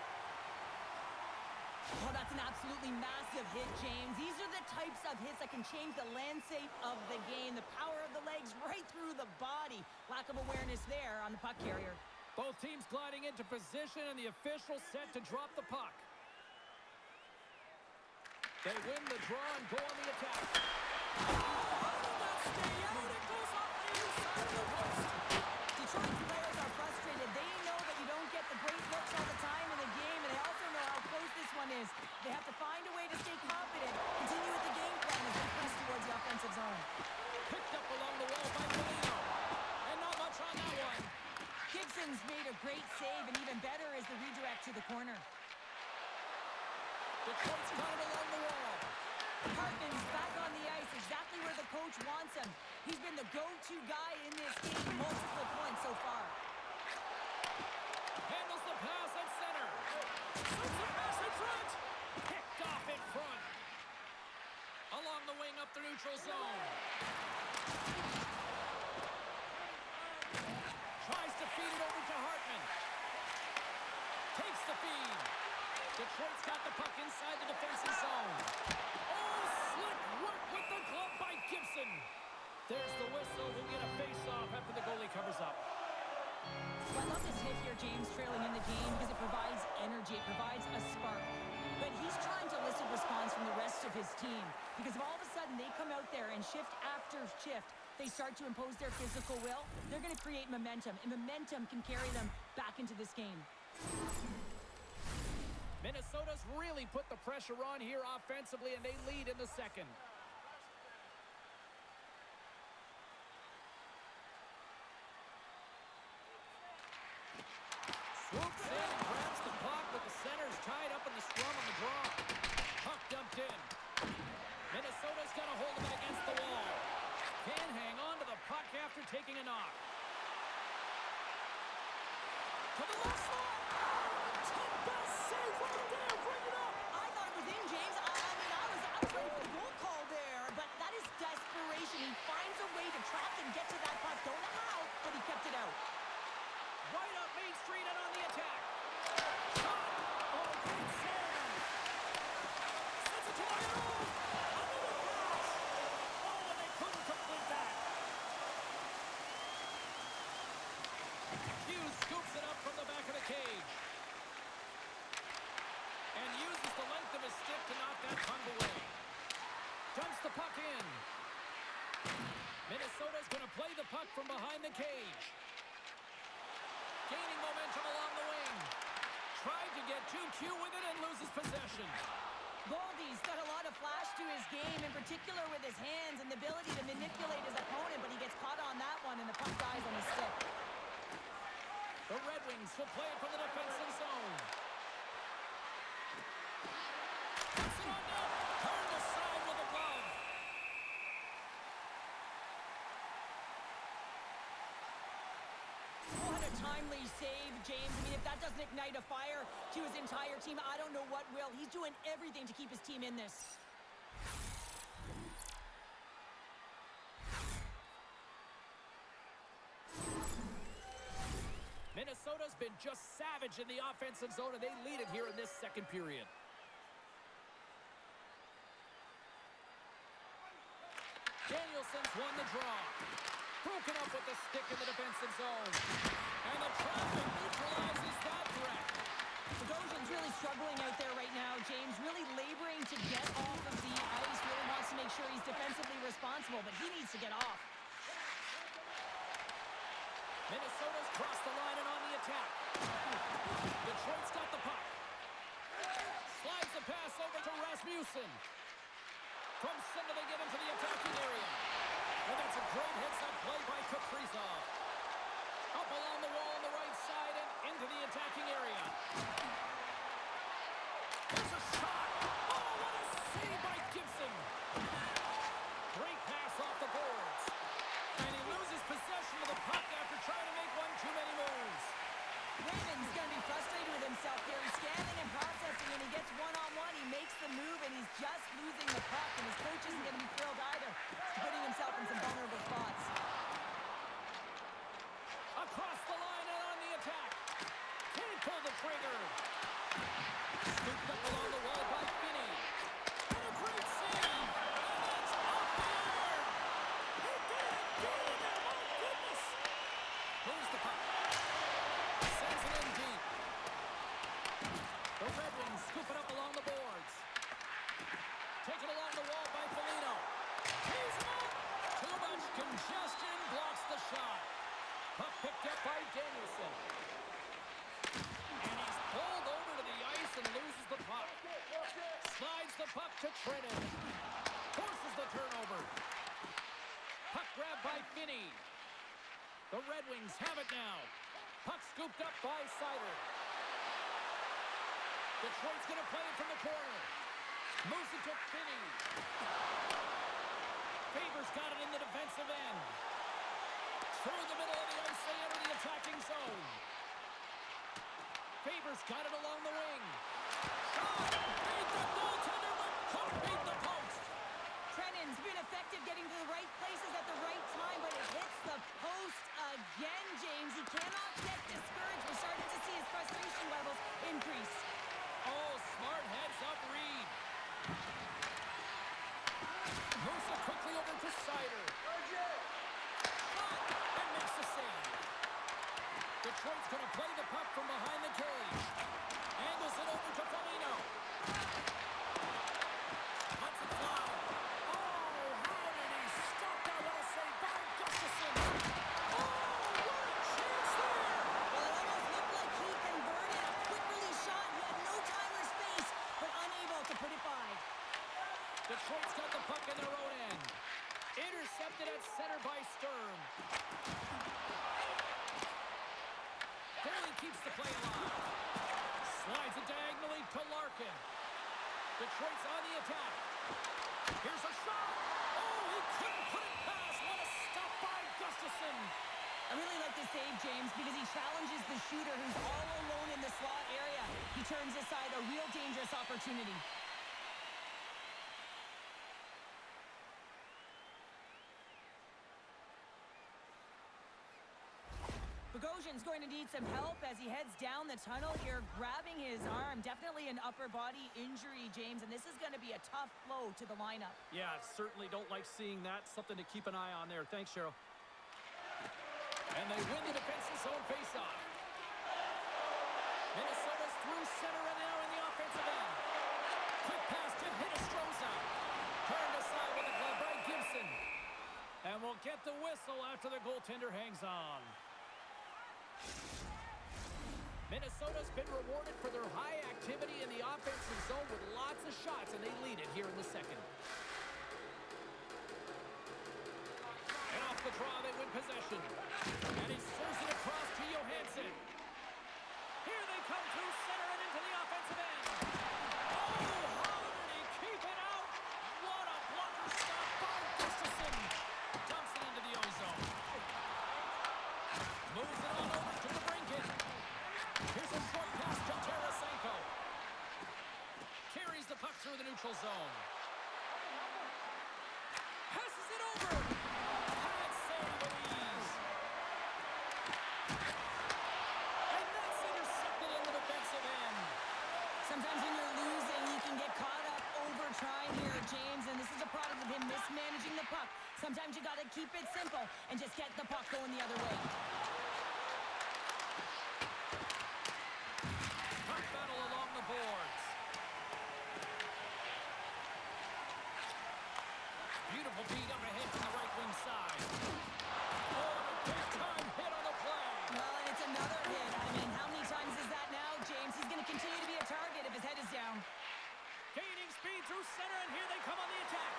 Well, that's an absolutely massive hit, James. These are the types of hits that can change the landscape of the game. The power of the legs right through the body. Lack of awareness there on the puck carrier. Both teams gliding into position and the official set to drop the puck. They win the draw and go on the attack. Detroit players are frustrated. They know that you don't get the great looks all the time in the game, and they also know how close this one is. They have to find a way to stay confident, continue with the game plan as they press towards the offensive zone. Picked up along the wall by Polino. And not much on that one. Gibson's made a great save, and even better is the redirect to the corner. Detroit's got it along the wall. Hartman's back on the ice, exactly where the coach wants him. He's been the go-to guy in this game, multiple points so far. Handles the pass at center. Shoots a pass in front. Picked off in front. Along the wing up the neutral zone. Tries to feed it over to Hartman. Takes the feed. Detroit's got the puck inside the defensive zone. Oh, slick work with the glove by Gibson. There's the whistle. We'll get a face-off after the goalie covers up. Well, I love this hit here, James, trailing in the game because it provides energy. It provides a spark. But he's trying to elicit response from the rest of his team because if all of a sudden they come out there and shift after shift, they start to impose their physical will, they're going to create momentum, and momentum can carry them back into this game. Minnesota's really put the pressure on here offensively, and they lead in the second. Swoops in, grabs the puck with the tied up in the scrum on the draw. Puck dumped in. Minnesota's got a hold of it against the wall. Can hang on to the puck after taking a knock. To the left slot. Best save right there. Bring it up. I thought it was in, James. I was ready for the goal call there, but that is desperation. He finds a way to track and get to that puck. Don't know how, but he kept it out. Right up Main Street and on the attack. Shot. Oh, great save. Sends it to the middle. Another pass. Oh, and they couldn't complete that. Hughes scoops it up from the back of the cage. And uses the length of his stick to knock that puck away. Dumps the puck in. Minnesota's going to play the puck from behind the cage. Gaining momentum along the wing. Tried to get too cute with it and loses possession. Goldie's got a lot of flash to his game, in particular with his hands and the ability to manipulate his opponent, but he gets caught on that one and the puck dies on his stick. The Red Wings will play it from the defensive zone. Puts it on net. Turned aside with a glove. What a timely save, James. I mean, if that doesn't ignite a fire to his entire team, I don't know what will. He's doing everything to keep his team in this. Minnesota's been just savage in the offensive zone, and they lead it here in this second period. Danielson's won the draw. Broken up with the stick in the defensive zone. And the traffic neutralizes that threat. Bogosian's really struggling out there right now, James. Really laboring to get off of the ice. Really wants to make sure he's defensively responsible, but he needs to get off. Minnesota's crossed the line and on the attack. Detroit's got the puck. Slides the pass over to Rasmussen. From center they get into the attacking area. And that's a great heads-up play by Kaprizov. Up along the wall on the right side and into the attacking area. There's a shot. Oh, what a save by Gibson. Great pass off the boards. And he loses possession of the puck after trying to make one too many moves. Raymond's going to be frustrated with himself here. He's scanning and processing, and he gets one-on-one. He makes the move, and he's just losing the puck. And his coach isn't going to be thrilled either. He's putting himself in some vulnerable spots. Across the line and on the attack. Can't pull the trigger. Scooped up along the wall by Finney. And a great save. And that's off the iron. He did it. Oh, goodness. Moves the puck. Sends it in deep. The Red Wings scoop it up along the boards. Taken along the wall by Foligno. He's up. Too much congestion blocks the shot. Puck picked up by Danielson. And he's pulled over to the ice and loses the puck. Slides the puck to Trennan. Forces the turnover. Puck grabbed by Finney. The Red Wings have it now. Puck scooped up by Sider. Detroit's going to play it from the corner. Moves it to Finney. Favors got it in the defensive end. Through the middle of the ice, they enter the attacking zone. Favors got it along the wing. Shot! Beat the goaltender, but couldn't beat the post. Trennan's been effective getting to the right places at the right time, but it hits the post again, James. He cannot get discouraged. We're starting to see his frustration levels increase. Oh, smart heads-up read. Moves it quickly over to Sider. Shot! And makes the save. Detroit's going to play the puck from behind the cage. Angles it over to Foligno. Lets it fly. Oh, how did he stop that? What a save by Gustafsson. Oh, what a chance there. Well, it almost looked like he converted a quick release shot. He had no time or space, but unable to put it by. Detroit's got the puck in their own end. Intercepted at center by Sturm. Barely keeps the play alive. Slides it diagonally to Larkin. Detroit's on the attack. Here's a shot. Oh, he couldn't put it past. What a stop by Gustafson. I really like this save, James, because he challenges the shooter who's all alone in the slot area. He turns aside a real dangerous opportunity. Bogosian's going to need some help as he heads down the tunnel here, grabbing his arm. Definitely an upper body injury, James, and this is going to be a tough blow to the lineup. Yeah, certainly don't like seeing that. Something to keep an eye on there. Thanks, Cheryl. And they win the defensive zone faceoff. Minnesota's through center and now in the offensive end. Quick pass to Hinostroza. Turned aside with a glove by Gibson. And we'll get the whistle after the goaltender hangs on. Minnesota's been rewarded for their high activity in the offensive zone with lots of shots, and they lead it here in the second. And off the draw, they win possession. And he serves it across to Johansson. Here they come through center and into the offensive end. Oh, how did he keep it out? What a blocker stop by Gustafson. Dumps it into the ozone. Moves it on over to the Brinket. Here's a short pass to Tarasenko. Carries the puck through the neutral zone. Passes it over. Pad save, Louise. And that's intercepted in the defensive end. Sometimes when you're losing, you can get caught up over trying here, James, and this is a product of him mismanaging the puck. Sometimes you got to keep it simple and just get the puck going the other way. Boards. Beautiful beat up ahead from the right wing side. Oh, a big-time hit on the play. Well, and it's another hit. I mean, how many times is that now, James? He's going to continue to be a target if his head is down. Gaining speed through center, and here they come on the attack.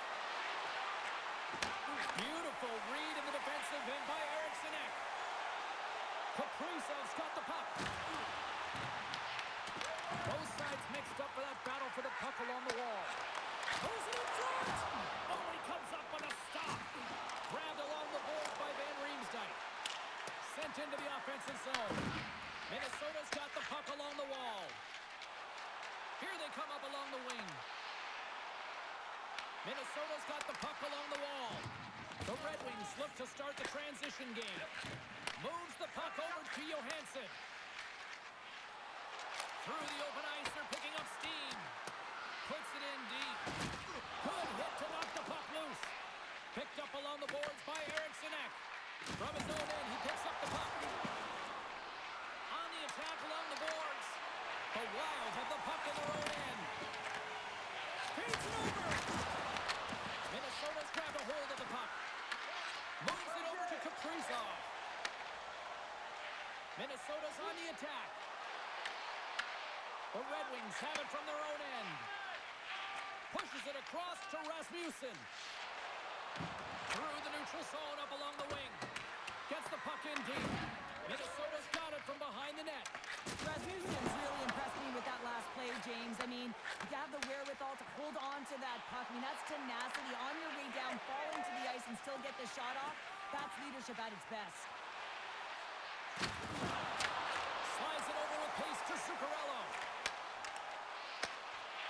Beautiful read in the defensive end by Eriksson Ek. Kaprizov's got the puck. Both sides mixed up for that battle for the puck along the wall. Throws it in front! Oh, he comes up on a stop. Grabbed along the boards by Van Riemsdyk. Sent into the offensive zone. Minnesota's got the puck along the wall. Here they come up along the wing. Minnesota's got the puck along the wall. The Red Wings look to start the transition game. Moves the puck over to Johansson. Through the open ice, they're picking up steam. Puts it in deep. Good hit to knock the puck loose. Picked up along the boards by Eriksson Ek. From his own end, he picks up the puck. On the attack along the boards. The Wild have the puck in their own end. Feeds it over. Minnesota's grabbed a hold of the puck. Moves it over to Kaprizov. Minnesota's on the attack. The Red Wings have it from their own end. Pushes it across to Rasmussen. Through the neutral zone up along the wing. Gets the puck in deep. Minnesota's got it from behind the net. Rasmussen's really impressed me with that last play, James. I mean, to have the wherewithal to hold on to that puck. I mean, that's tenacity. On your way down, fall into the ice and still get the shot off. That's leadership at its best. Slides it over with pace to Zuccarello.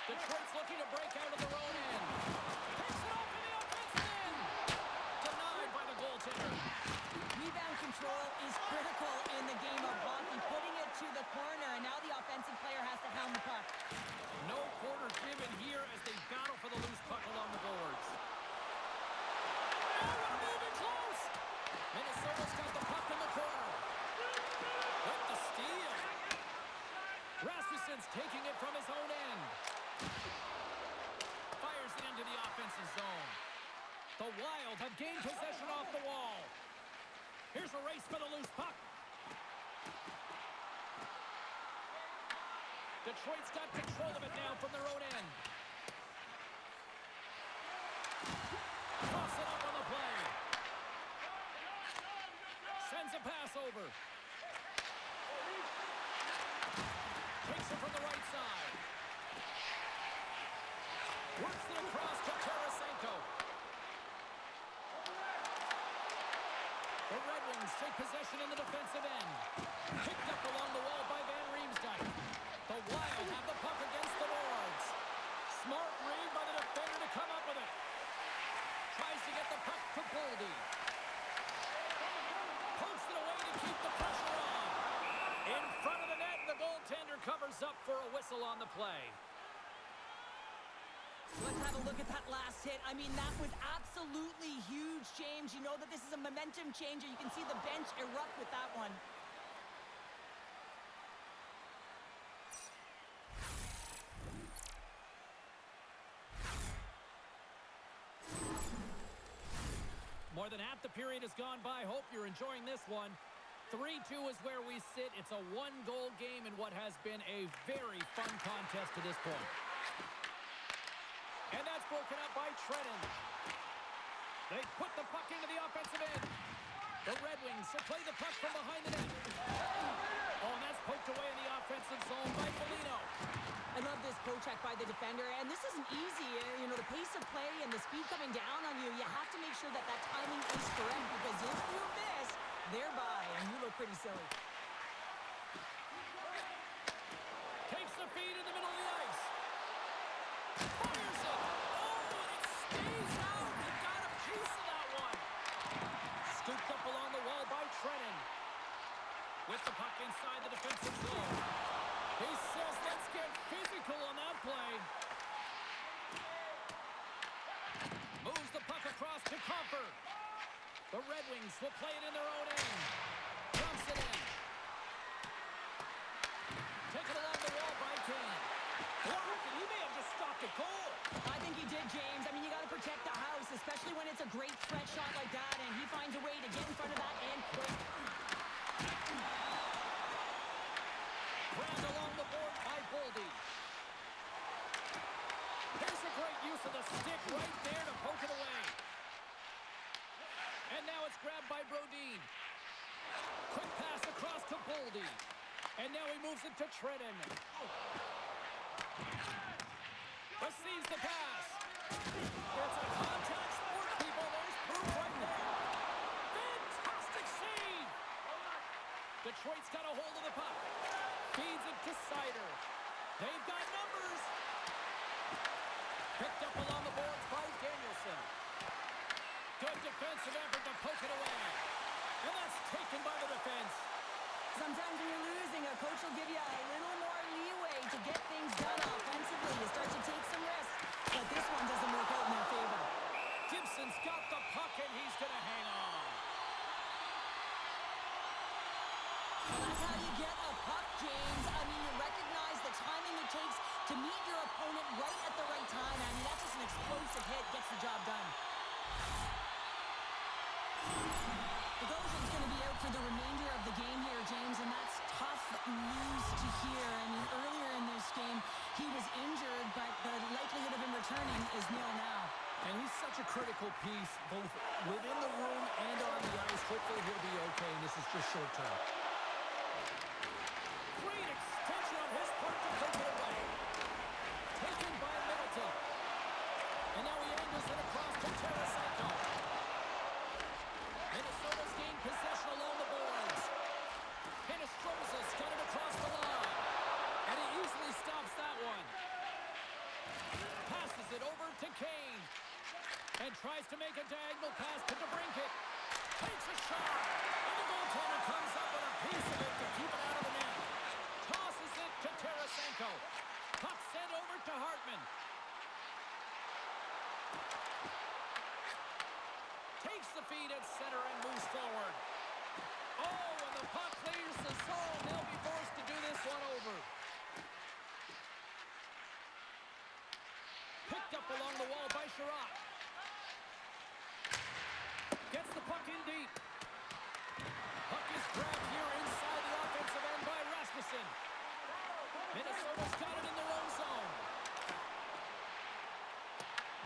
Detroit's looking to break out of their own end. Picks it off in the offensive end. Denied by the goaltender. Rebound control is critical in the game of hockey. Putting it to the corner, and now the offensive player has to hound the puck. No quarter given here as they battle for the loose puck along the boards. Oh, what a move in close! Minnesota's got the puck in the corner. With the steal. Rasmussen's taking it from his own end. Fires it into the offensive zone. The Wild have gained possession off the wall. Here's a race for the loose puck. Detroit's got control of it now from their own end. Cross it up on the play. Sends a pass over. Takes it from the right side. Works it across to Tarasenko. The Red Wings take possession in the defensive end. Picked up along the wall by Van Riemsdyk. The Wild have the puck against the boards. Smart read by the defender to come up with it. Tries to get the puck to Boldy. Pokes it away to keep the pressure on. In front of the net, the goaltender covers up for a whistle on the play. Let's have a look at that last hit. I mean, that was absolutely huge, James. You know that this is a momentum changer. You can see the bench erupt with that one. More than half the period has gone by. Hope you're enjoying this one. 3-2 is where we sit. It's a one-goal game in what has been a very fun contest to this point. And that's broken up by Trenton. They put the puck into the offensive end. The Red Wings will play the puck from behind the net. Oh, and that's poked away in the offensive zone by Foligno. I love this poke check by the defender, and this isn't easy. You know, the pace of play and the speed coming down on you, you have to make sure that that timing is correct, because if you miss, they're by, and you look pretty silly. Takes the feed in the middle of the ice. Fires it. Oh, and it stays out. He got a piece of that one. Scooped up along the wall by Trenton. With the puck inside the defensive zone. He says, let's get physical on that play. Moves the puck across to Comfer. The Red Wings will play it in their own end. Dumps it in. Taken along the wall by Kane. He may have just stopped a goal. I think he did, James. I mean, you got to protect the house, especially when it's a great threat shot like that, and he finds a way to get in front of that and quick. Grabbed along the board by Boldy. Here's a great use of the stick right there to poke it away. And now it's grabbed by Brodin. Quick pass across to Boldy. And now he moves it to Trenton. Receives the pass. It's a contact sport, people. There's proof right there. Fantastic save. Detroit's got a hold of the puck. Feeds it to Sider. They've got numbers. Picked up along the boards by Danielson. Good defensive effort to poke it away. And that's taken by the defense. Sometimes when you're losing, a coach will give you a little more leeway to get things done offensively. You start to take some risks, but this one doesn't work out in their favor. Gibson's got the puck, and he's going to hang on. Well, that's how you get a puck, James. I mean, you recognize the timing it takes to meet your opponent right at the right time. I mean, that's just an explosive hit, gets the job done. Bogosian's going to be out for the remainder of the game here, James, and that's tough news to hear. I mean, earlier in this game, he was injured, but the likelihood of him returning is nil now. And he's such a critical piece, both within the room and on the ice. Hopefully he'll be okay, and this is just short term. Great extension on his part to take it away. Taken by Middleton. And now he angles it across to Tarasenko. Minnesota's gained possession along the boards. Hinostroza's got it across the line. And he easily stops that one. Passes it over to Kane. And tries to make a diagonal pass to DeBrincat. Takes a shot. And the goaltender comes up with a piece of it to keep it out of the net. Tosses it to Tarasenko. Puck sent over to Hartman. Takes the feed at center and moves forward. Oh, and the puck clears the zone. They'll be forced to do this one over. Picked up along the wall by Sherratt. Gets the puck in deep. Puck is grabbed here inside the offensive end by Rasmussen. Minnesota's got it in their own zone.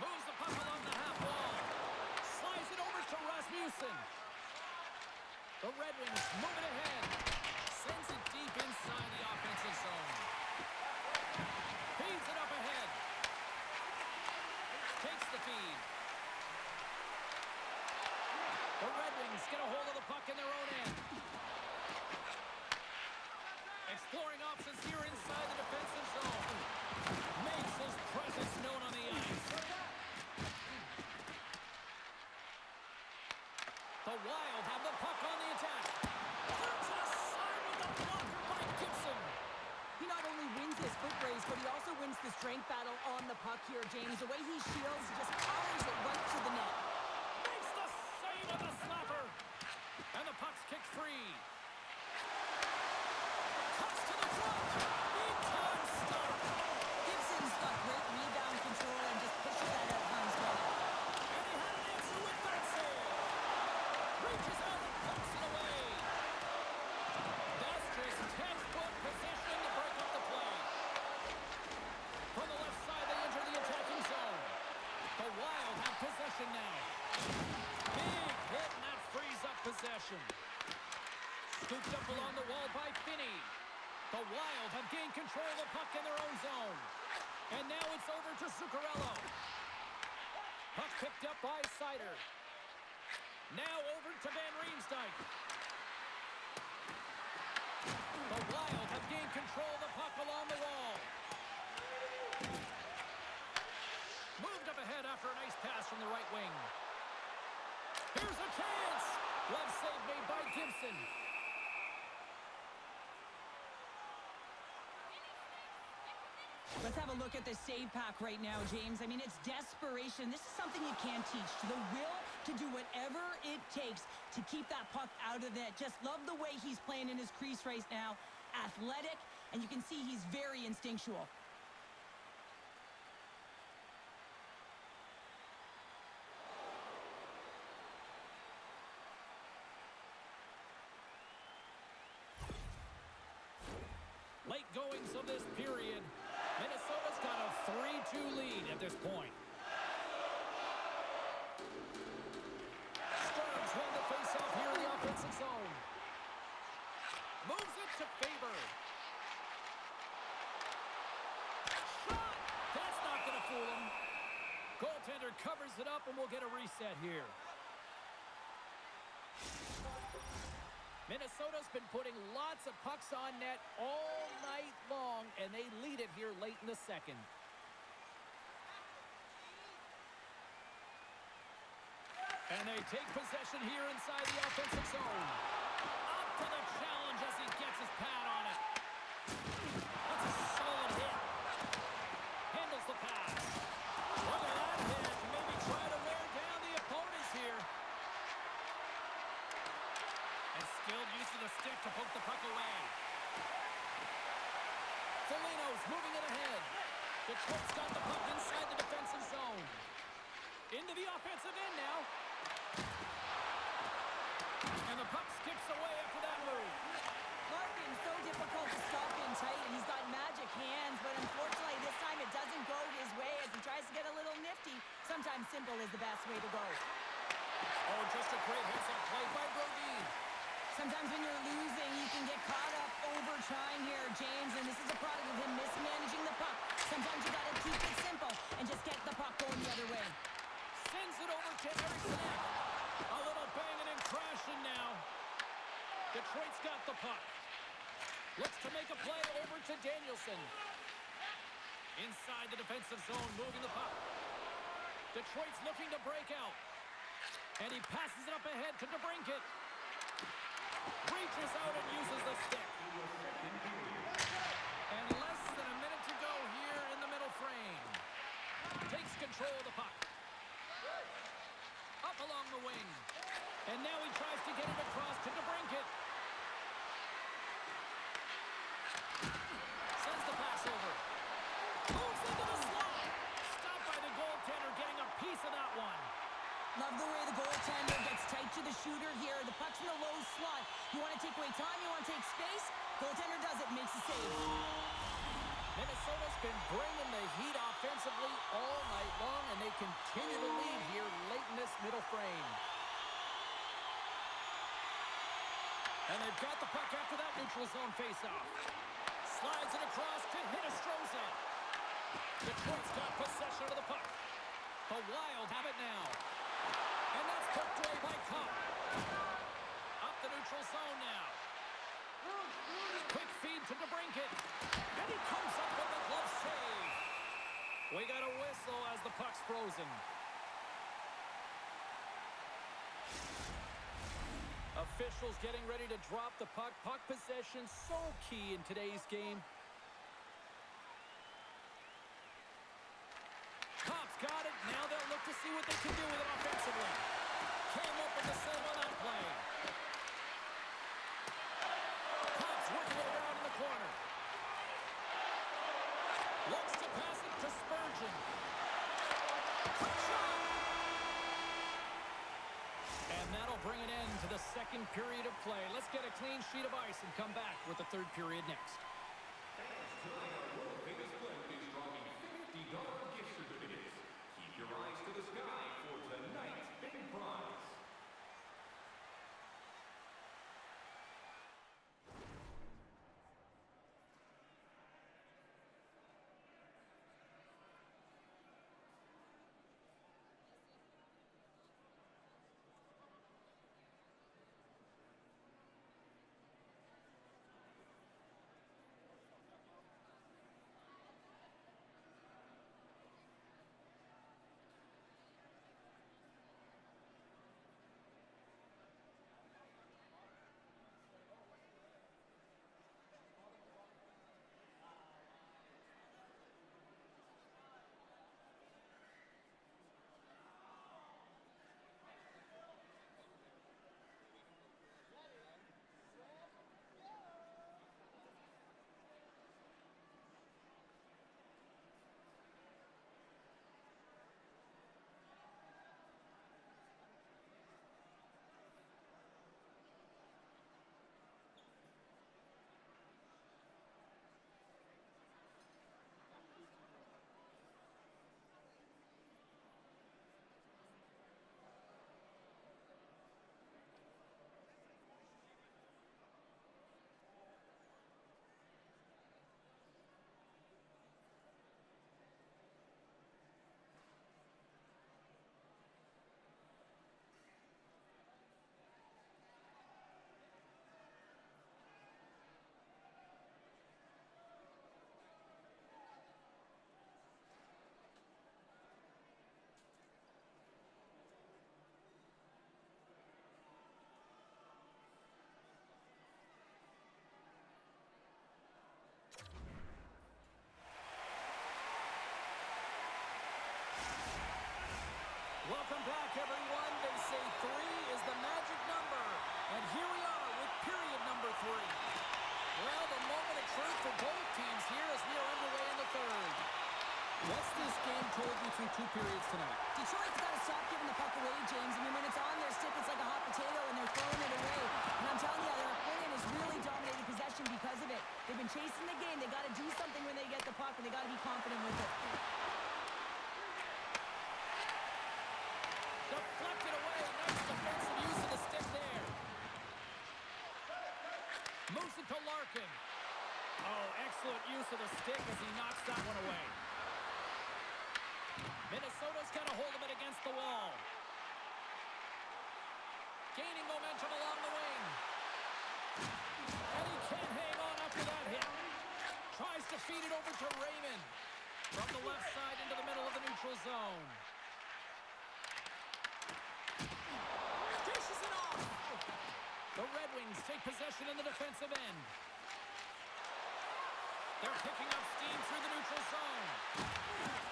Moves the puck along the half wall. Slides it over to Rasmussen. The Red Wings moving ahead. Sends it deep inside the offensive zone. Exploring options here inside the defensive zone. Makes his presence known on the ice. The Wild have the puck on the attack. Turns it aside with a blocker by Gibson. He not only wins this foot race, but he also wins the strength battle on the puck here, James. The way he shields, he just powers it right to the net. Makes the save of the slapper. And the puck's kicked free. Cuts to the front. Big time stop. Gibson's got great rebound control and just pushes that out Hans way. And he had an answer with that save. Reaches out and pumps it away. That's just textbook positioning to break up the play. From the left side, they enter the attacking zone. The Wild have possession now. Big hit, and that frees up possession. Scooped up along the wall by Finney. The Wild have gained control of the puck in their own zone. And now it's over to Zuccarello. Puck picked up by Seider. Now over to Van Riemsdyk. The Wild have gained control of the puck along the wall. Moved up ahead after a nice pass from the right wing. Here's a chance. Glove save made by Gibson. Let's have a look at the save pack right now, James. I mean, it's desperation. This is something you can't teach. The will to do whatever it takes to keep that puck out of net. Just love the way he's playing in his crease right now. Athletic, and you can see he's very instinctual. Late goings of this period. Minnesota's got a 3-2 lead at this point. Stearns won the faceoff here in the offensive zone. Moves it to Faber. Shot! That's not going to fool him. Goaltender covers it up, and we'll get a reset here. Minnesota's been putting lots of pucks on net all night long, and they lead it here late in the second. And they take possession here inside the offensive zone. Up to the challenge as he gets his pad on it. That's a solid hit. Handles the pass. Look at that hit. Maybe try to wear down the opponents here. And skilled use of the stick to poke the puck away. Foligno's moving it ahead. Detroit's got the puck inside the defensive zone. Into the offensive end now. And the puck skips away after that move. Larkin's so difficult to stop in tight, and he's got magic hands, but unfortunately this time it doesn't go his way as he tries to get a little nifty. Sometimes simple is the best way to go. Oh, just a great heads-up play by Brodin. Sometimes when you're losing, you can get caught up over trying here, James, and this is a product of him mismanaging the puck. Sometimes you got to keep it simple and just get the puck going the other way. Sends it over to Eriksson. A little banging and crashing now. Detroit's got the puck. Looks to make a play over to Danielson. Inside the defensive zone, moving the puck. Detroit's looking to break out. And he passes it up ahead to DeBrincat. Reaches out and uses the stick. And less than a minute to go here in the middle frame. Takes control of the puck. Up along the wing. And now he tries to get it across to DeBrincat. Sends the pass over. Moves into the slot. Stopped by the goaltender, getting a piece of that one. Love the way the goaltender gets tight to the shooter here. The puck's in the low slot. You want to take away time, you want to take space. Goaltender does it, makes a save. Minnesota's been bringing the heat offensively all night long, and they continue to lead here late in this middle frame. And they've got the puck after that neutral zone faceoff. Slides it across to Hinostroza. Detroit's got possession of the puck. The Wild have it now. And that's poked away by Cup. Up the neutral zone now. Quick feed to DeBrincat. puck's frozen. Officials getting ready to drop the puck. Puck possession so key in today's game. Cops got it. Now they'll look to see what they can do with it offensively. Came up with the save on that play. Cops working it around in the corner. Looks to pass it to Spurgeon. Quick shot! And that'll bring an end to the second period of play. Let's get a clean sheet of ice and come back with the third period next. Tonight, our world-famous clip is dropping $50 gift certificates. Keep your eyes to the sky for tonight's big prize. Welcome back, everyone. They say 3 is the magic number. And here we are with period number 3. Well, the moment of truth for both teams here as we are underway in the third. What's this game told you through 2 periods tonight? Detroit's got to stop giving the puck away, James. I mean, when it's on their stick, it's like a hot potato, and they're throwing it away. And I'm telling you, their opponent is really dominating possession because of it. They've been chasing the game. They got to do something when they get the puck, and they got to be confident with it. Deflected away. Nice defensive use of the stick there. Moves it to Larkin. Oh, excellent use of the stick as he knocks that one away. Minnesota's got a hold of it against the wall. Gaining momentum along the wing. And he can't hang on after that hit. Tries to feed it over to Raymond. From the left side into the middle of the neutral zone. Dishes it off. The Red Wings take possession in the defensive end. They're picking up steam through the neutral zone.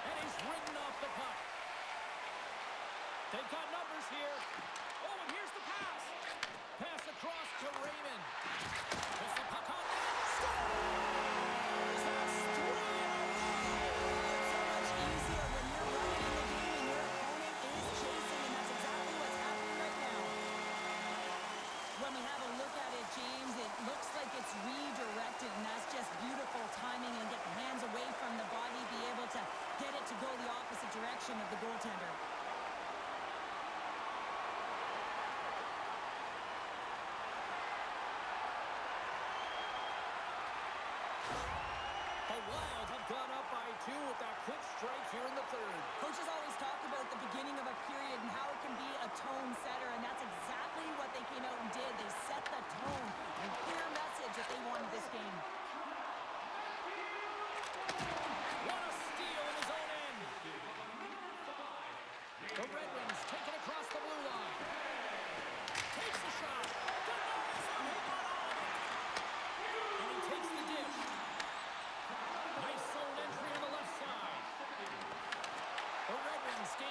And he's ridden off the puck. They've got numbers here. Oh, and here's the pass. Pass across to Raymond. Puts the puck on net. Scores! That's 3 in a row. It's so much easier when you're running in the game and your opponent is chasing, and that's exactly what's happening right now. When we have a look at it, James, it looks like it's redirected, and that's just beautiful timing and get the hands away from the body, be able to get it to go the opposite direction of the goaltender. The Wild have gone up by 2 with that quick strike here in the third. Coaches always talk about the beginning of a period and how it can be a tone setter, and that's exactly what they came out and did. They set the tone and clear message that they wanted this game. What a steal in his own end.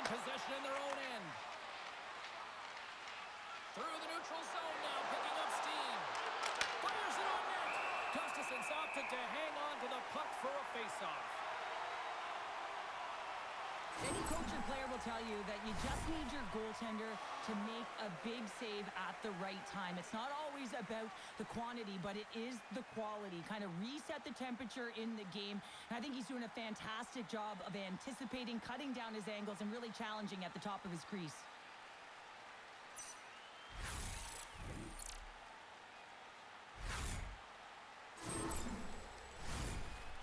possession in their own end. Through the neutral zone now, picking up steam. Fires it on net. Gustafson's opted to hang on to the puck for a faceoff. Any coach or player will tell you that you just need your goaltender to make a big save at the right time. It's not always about the quantity, but it is the quality. Kind of reset the temperature in the game. And I think he's doing a fantastic job of anticipating, cutting down his angles, and really challenging at the top of his crease.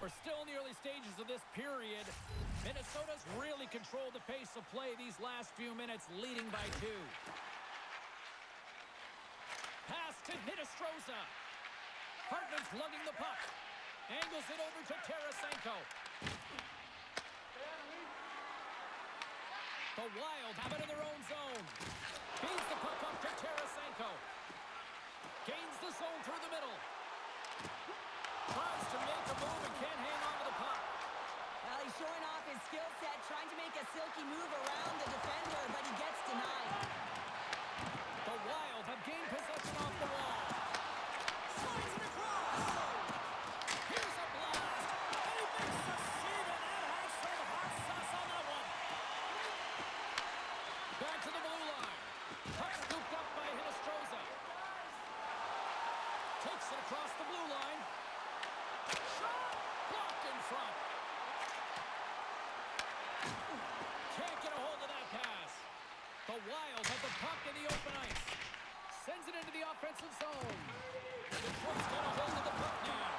We're still in the early stages of this period. Minnesota's really controlled the pace of play these last few minutes, leading by 2. Pass to Hinostroza. Hartman's lugging the puck. Angles it over to Tarasenko. The Wild have it in their own zone. Feeds the puck up to Tarasenko. Gains the zone through the middle. Tries to make a move and can't hang on to the puck. Well, he's showing off his skill set, trying to make a silky move around the defender, but he gets denied. The Wild have gained possession off the wall. Slides it across. Here's a blast. And he makes the save, and that has some hot sauce on that one. Back to the blue line. Puck scooped up by Hinostroza. Takes it across the blue line. Shot! Blocked in front. Can't get a hold of that pass. The Wild have the puck in the open ice. Sends it into the offensive zone. Detroit's got a hold of the puck now.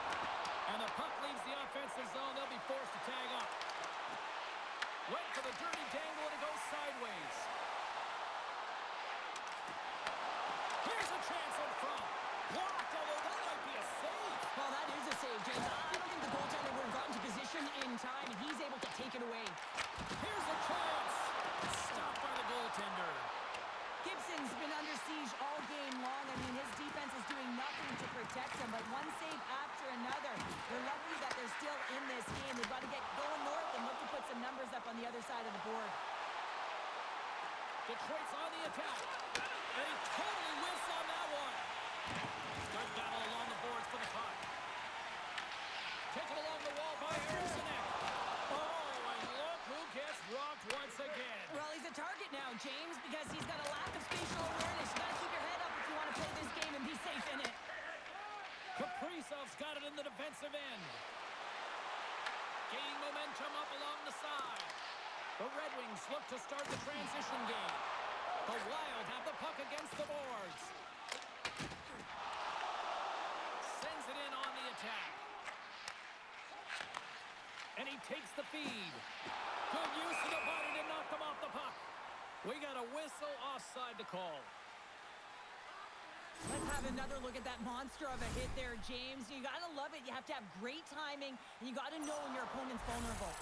And the puck leaves the offensive zone. They'll be forced to tag up. Went for the dirty dangle and it goes sideways. Here's a chance in front. Blocked, although that might be a save. Well, that is a save, James. I don't think the goaltender would have gotten to position in time, and he's able to take it away. Here's a chance. Stopped by the goaltender. Gibson's been under siege all game long. I mean, his defense is doing nothing to protect him, but one save after another. They're lucky that they're still in this game. They've got to get going north and look to put some numbers up on the other side of the board. Detroit's on the attack. And he totally whiffs on that one. Good battle along the boards for the puck. Taken along the wall by Erikssonek. Oh, and look who gets rocked once again. Well, he's a target now, James, because he's got a lack of spatial awareness. You got to keep your head up if you want to play this game and be safe in it. Kaprizov's got it in the defensive end. Gaining momentum up along the side. The Red Wings look to start the transition game. The Wild have the puck against the boards. Sends it in on the attack. And he takes the feed. Good use of the body to knock them off the puck. We got a whistle offside to call. Let's have another look at that monster of a hit there, James. You got to love it. You have to have great timing, and you got to know when your opponent's vulnerable.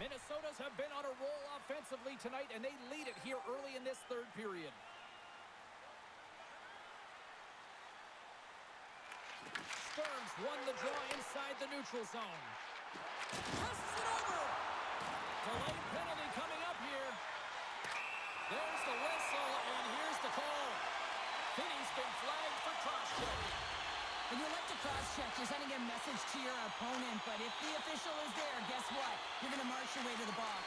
Minnesota's have been on a roll offensively tonight, and they lead it here early in this third period. Stearns won the draw inside the neutral zone. Passes it over. Delayed penalty coming up here. There's the whistle, and here's the call. Finney's been flagged for cross-check. When you like to cross-check, you're sending a message to your opponent, but if the official is there, guess what? You're going to march your way to the box.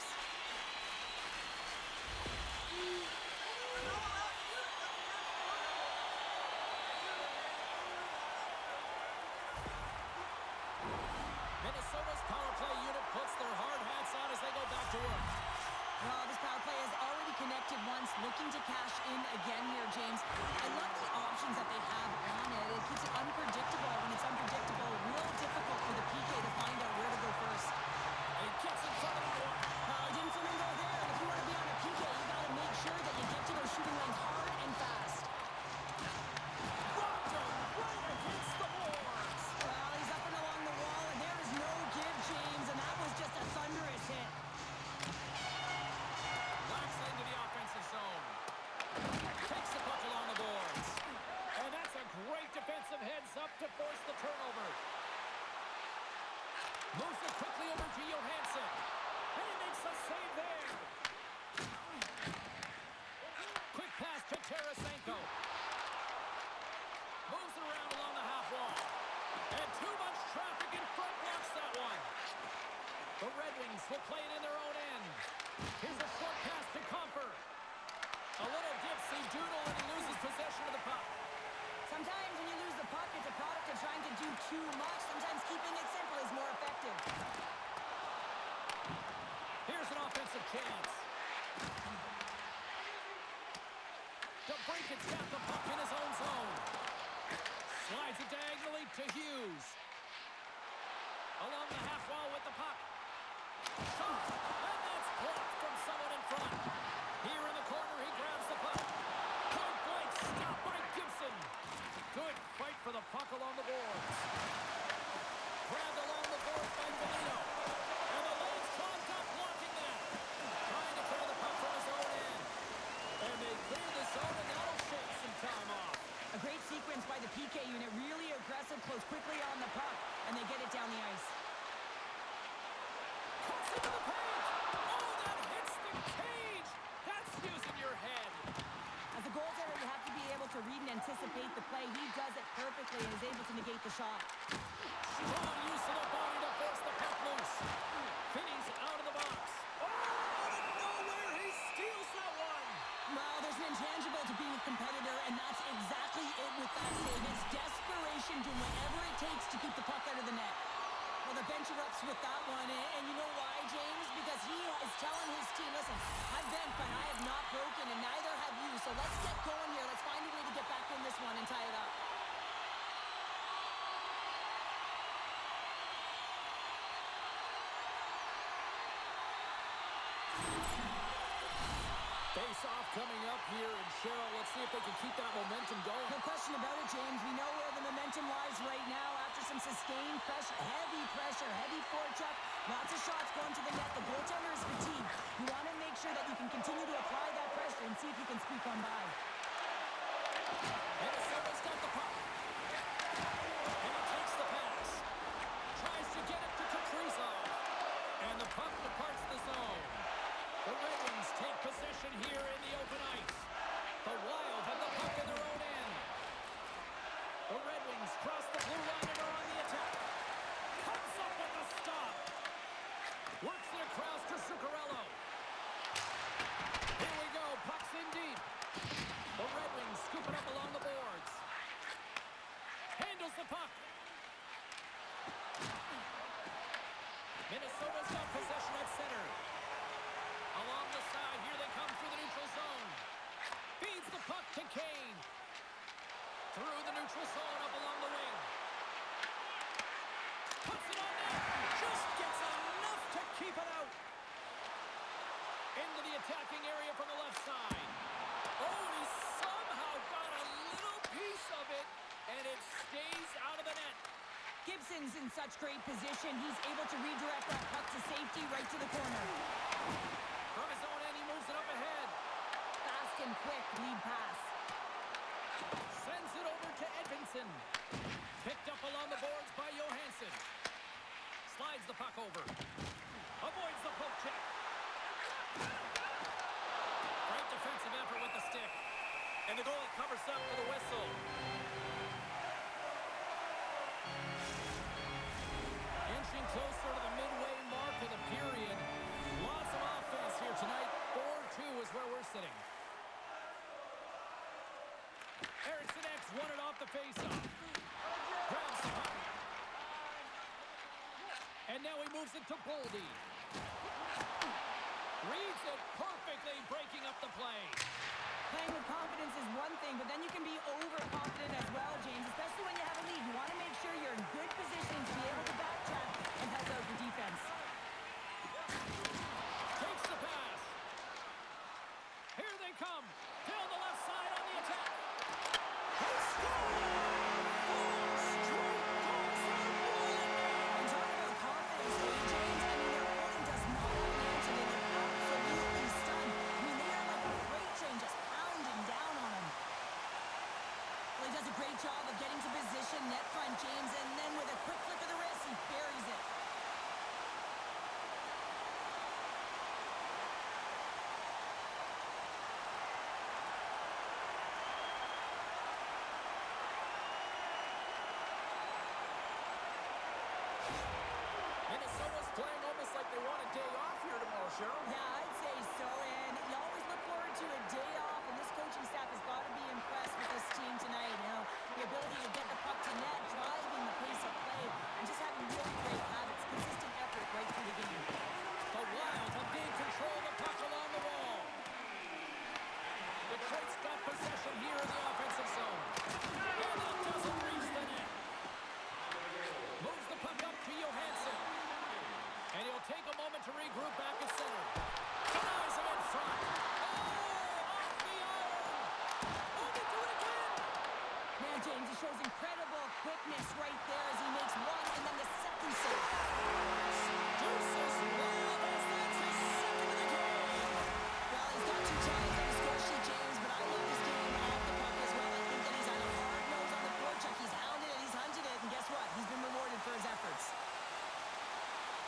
Minnesota's power play unit puts their hard hats on as they go back to work. Well, this power play has already connected once, looking to cash in again here, James. I love the options that they have on it. It keeps it unpredictable. When it's unpredictable, real difficult for the PK to find out where to go first. He gets in front of the one. He didn't flamingo there. And if you want to be on a PK, you got to make sure that you get to those shooting lanes hard and fast. Rocked him right against the boards. Well, he's up and along the wall, and there is no give, James, and that was just a thunderous hit. Knocks into the offensive zone. Takes the puck along the boards. And that's a great defensive heads up to force the turnover. Moves it quickly over to Johansson. And he makes a save there. Quick pass to Tarasenko. Moves it around along the half wall. And too much traffic in front blocks that one. The Red Wings will play it in their own end. Here's a short pass to Comfer. A little dipsy doodle and he loses possession of the puck. Sometimes when you lose the puck, it's a product of trying to do too much. Sometimes keeping it simple is more effective. Here's an offensive chance. DeBrincat's got the puck in his own zone. Slides it diagonally to Hughes. Along the half wall with the puck. Shot! And that's blocked from someone in front. Here in the corner, he grabs the puck. Point blank, stopped by Gibson. Good fight for the puck along the boards. Grabbed along the boards by Foligno. And the lane's clogged up, blocking that. Trying to clear the puck from his own end. And they clear the zone, and that'll shake some time off. A great sequence by the PK unit. Really aggressive, close quickly on the puck, and they get it down the ice. Cuts into the paint. Oh, that hits the cage. That's using your head. As a goaltender, you have to be able to read and anticipate the play. He does it perfectly and is able to negate the shot. Strong use of the body to force the puck loose. Finney's out of the box. Oh, out of nowhere, he steals that one. Well, there's an intangible to being a competitor, and that's exactly it with that save. It's desperation, doing whatever it takes to keep the puck out of the net. Well, the bench erupts with that one, and you know why, James? Because he is telling his team, listen, I've been, but I have not broken, and neither have you, so let's get going here. Let's find a way to get back in this one and tie it up. Face-off coming up here, and Cheryl, let's see if they can keep that momentum going. No question about it, James. We know where the momentum lies right now after some sustained pressure, heavy forecheck, lots of shots going to the net. The goaltender is fatigued. You want to make sure that you can continue to apply that pressure and see if you can squeak on by. Minnesota's got the puck. And he takes the pass. Tries to get it to Kaprizov. And the puck departs the zone. The Red Wings take possession here in the open ice. The Wild have the puck in their own end. The Red Wings cross the blue line and are on the attack. Comes up with a stop. Works it across to Zuccarello. Here we go. Puck's in deep. The Red Wings scoop it up along the boards. Handles the puck. Minnesota's got possession at center. Along the side, here they come through the neutral zone. Feeds the puck to Kane. Through the neutral zone, up along the wing. Puts it on net. Just gets enough to keep it out. Into the attacking area from the left side. Oh, he somehow got a little piece of it, and it stays out of the net. Gibson's in such great position. He's able to redirect that puck to safety right to the corner. From his own end, he moves it up ahead. Fast and quick lead pass. Sends it over to Edmondson. Picked up along the boards by Johansson. Slides the puck over. Avoids the poke check. Great defensive effort with the stick. And the goalie covers up for the whistle. Inching closer to the midway mark of the period. Lots of offense here tonight. 4-2 is where we're sitting. Eriksson X won it off the faceoff. Grabs the puck. And now he moves it to Boldy. Reads it perfectly, breaking up the play. Playing with confidence is one thing, but then you can be overconfident as well, James, especially when you have a lead. You want to make sure you're in good position to be able to backtrack and help out the defense. Takes the pass. Here they come. Down the left side on the attack. He scores! 4 straight goals for the And talking about confidence, James, I mean, their opponent does not have an answer. They look absolutely stunned. I mean, they are like a freight train just pounding down on him. Well, he does a great job of getting to position, net front, James, and then with a quick flick of the wrist, he buries it. day off here tomorrow, Cheryl. Yeah, I'd say so, and you always look forward to a day off, and this coaching staff has got to be impressed with this team tonight. You know, the ability to get the puck to net, driving the pace of play, and just having really great habits, consistent effort right through the game. The Wild have gained control of the puck along the wall. Detroit's got possession here in the offensive zone. And it doesn't reach the net. Moves the puck up to Johansson. And he'll take a moment to regroup back at center. Denies him in front. Oh, off the iron. Oh, they do it again. Man, James, he shows incredible quickness right there as he makes one and then the second save. Deuces Wild as that's his second of the game. Well, he's got 2 tries on the score sheet, James, but I love his game off the puck as well. I think that he's had a hard nose on the forecheck. He's hounded it, he's hunted it, and guess what? He's been rewarded for his efforts.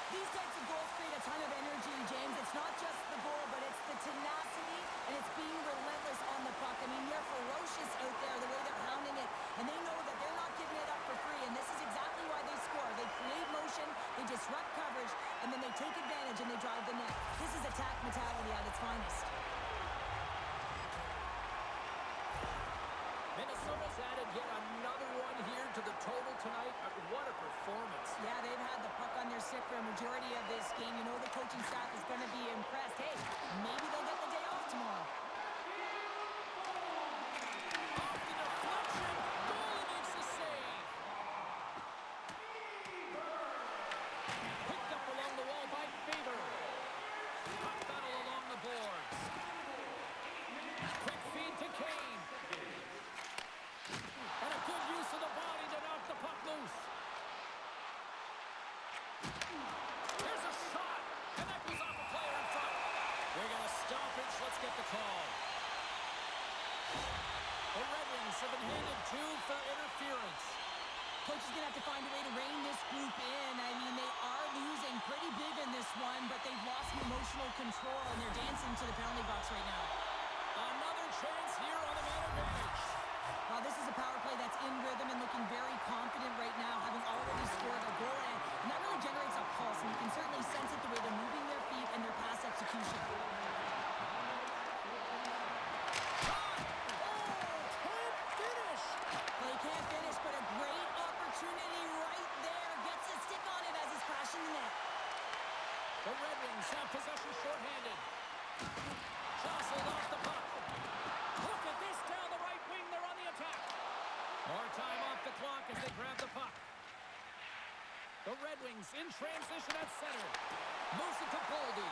These types of goals create a ton of energy, James. It's not just the goal, but it's the tenacity, and it's being relentless on the puck. I mean, they're ferocious out there, the way they're hounding it, and they know that they're not giving it up for free, and this is exactly why they score. They create motion, they disrupt coverage, and then they take advantage and they drive the net. This is attack mentality at its finest. Minnesota's added yet another one here to the total tonight. What a performance. Yeah, they've had the puck on their stick for a majority of this game. You know the coaching staff is going to be impressed. Hey, maybe they'll get the day off tomorrow. Off the deflection. Goalie makes the save. Picked up along the wall by Faber. Puck battle along the boards. Quick feed to Kane. And a good use of the body to knock the puck loose. Here's a shot. And that goes off a player in front. We're going to stoppage. Let's get the call. The Red Wings have been handed 2 for interference. Coach is going to have to find a way to rein this group in. I mean, they are losing pretty big in this one, but they've lost emotional control, and they're dancing to the penalty box right now. Another chance here on the man advantage. Well, this is a power play that's in rhythm and looking very confident right now, having already scored a goal, and that really generates a pulse, and you can certainly sense it the way they're moving their feet and their pass execution. Well, he can't finish, but a great opportunity right there. Gets his stick on it as he's crashing the net. The Red Wings have possession shorthanded. Jostled off the puck. Look at this down the right wing. They're on the attack. More time off the clock as they grab the puck. The Red Wings in transition at center. Moves it to Boldy.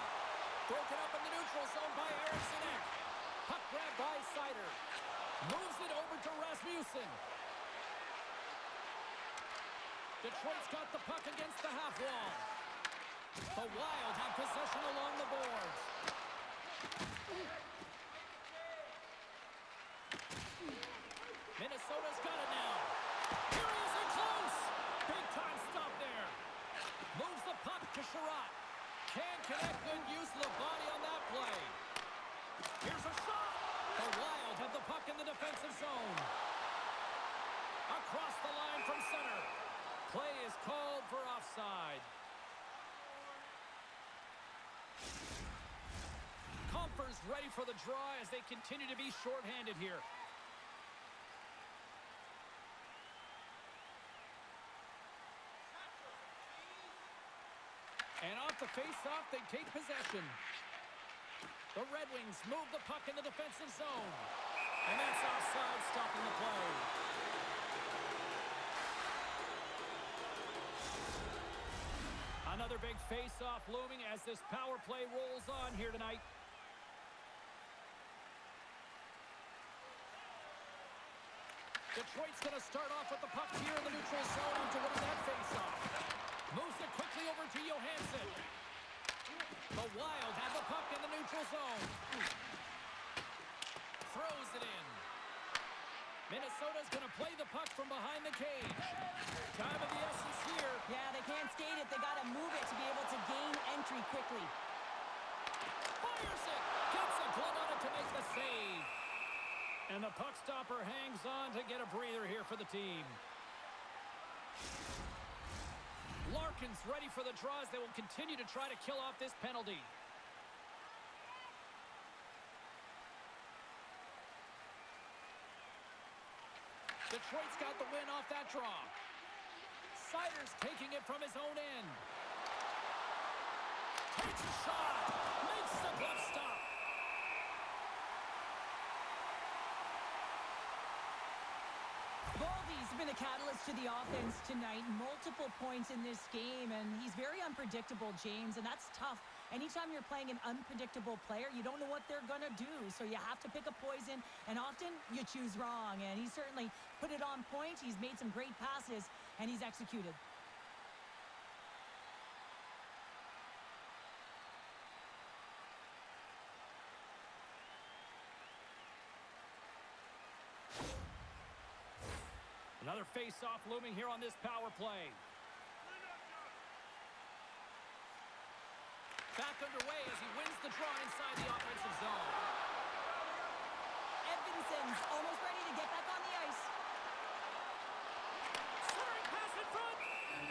Broken up in the neutral zone by Eriksson. Puck grab by Seider. Moves it over to Rasmussen. Detroit's got the puck against the half wall. The Wild have possession along the boards. Minnesota's got it now. Here he is in close. Big time stop there. Moves the puck to Sherratt. Can't connect. Good use of the body on that play. Here's a shot. The Wild have the puck in the defensive zone. Across the line from center. Play is called for offside. Compher's ready for the draw as they continue to be shorthanded here. And off the face-off, they take possession. The Red Wings move the puck in the defensive zone. And that's offside, stopping the play. Another big face-off looming as this power play rolls on here tonight. Detroit's going to start off with the puck here in the neutral zone after winning that face-off. Moves it quickly over to Johansson. The Wild have the puck in the neutral zone. Throws it in. Minnesota's going to play the puck from behind the cage. Time of the essence here. Yeah, they can't skate it. They got to move it to be able to gain entry quickly. Fires it. Gets a glove on it to make the save. And the puck stopper hangs on to get a breather here for the team. Larkin's ready for the draws. They will continue to try to kill off this penalty. Detroit's got the win off that draw. Sider's taking it from his own end. Takes a shot. Makes the glove stop. Voldy's been a catalyst to the offense tonight. Multiple points in this game, and he's very unpredictable, James, and that's tough. Anytime you're playing an unpredictable player, you don't know what they're going to do, so you have to pick a poison, and often you choose wrong, and he certainly put it on point. He's made some great passes, and he's executed. Another face-off looming here on this power play. Back underway as he wins the draw inside the offensive zone. Edvinson's almost ready to get back on the ice. Centering pass in front.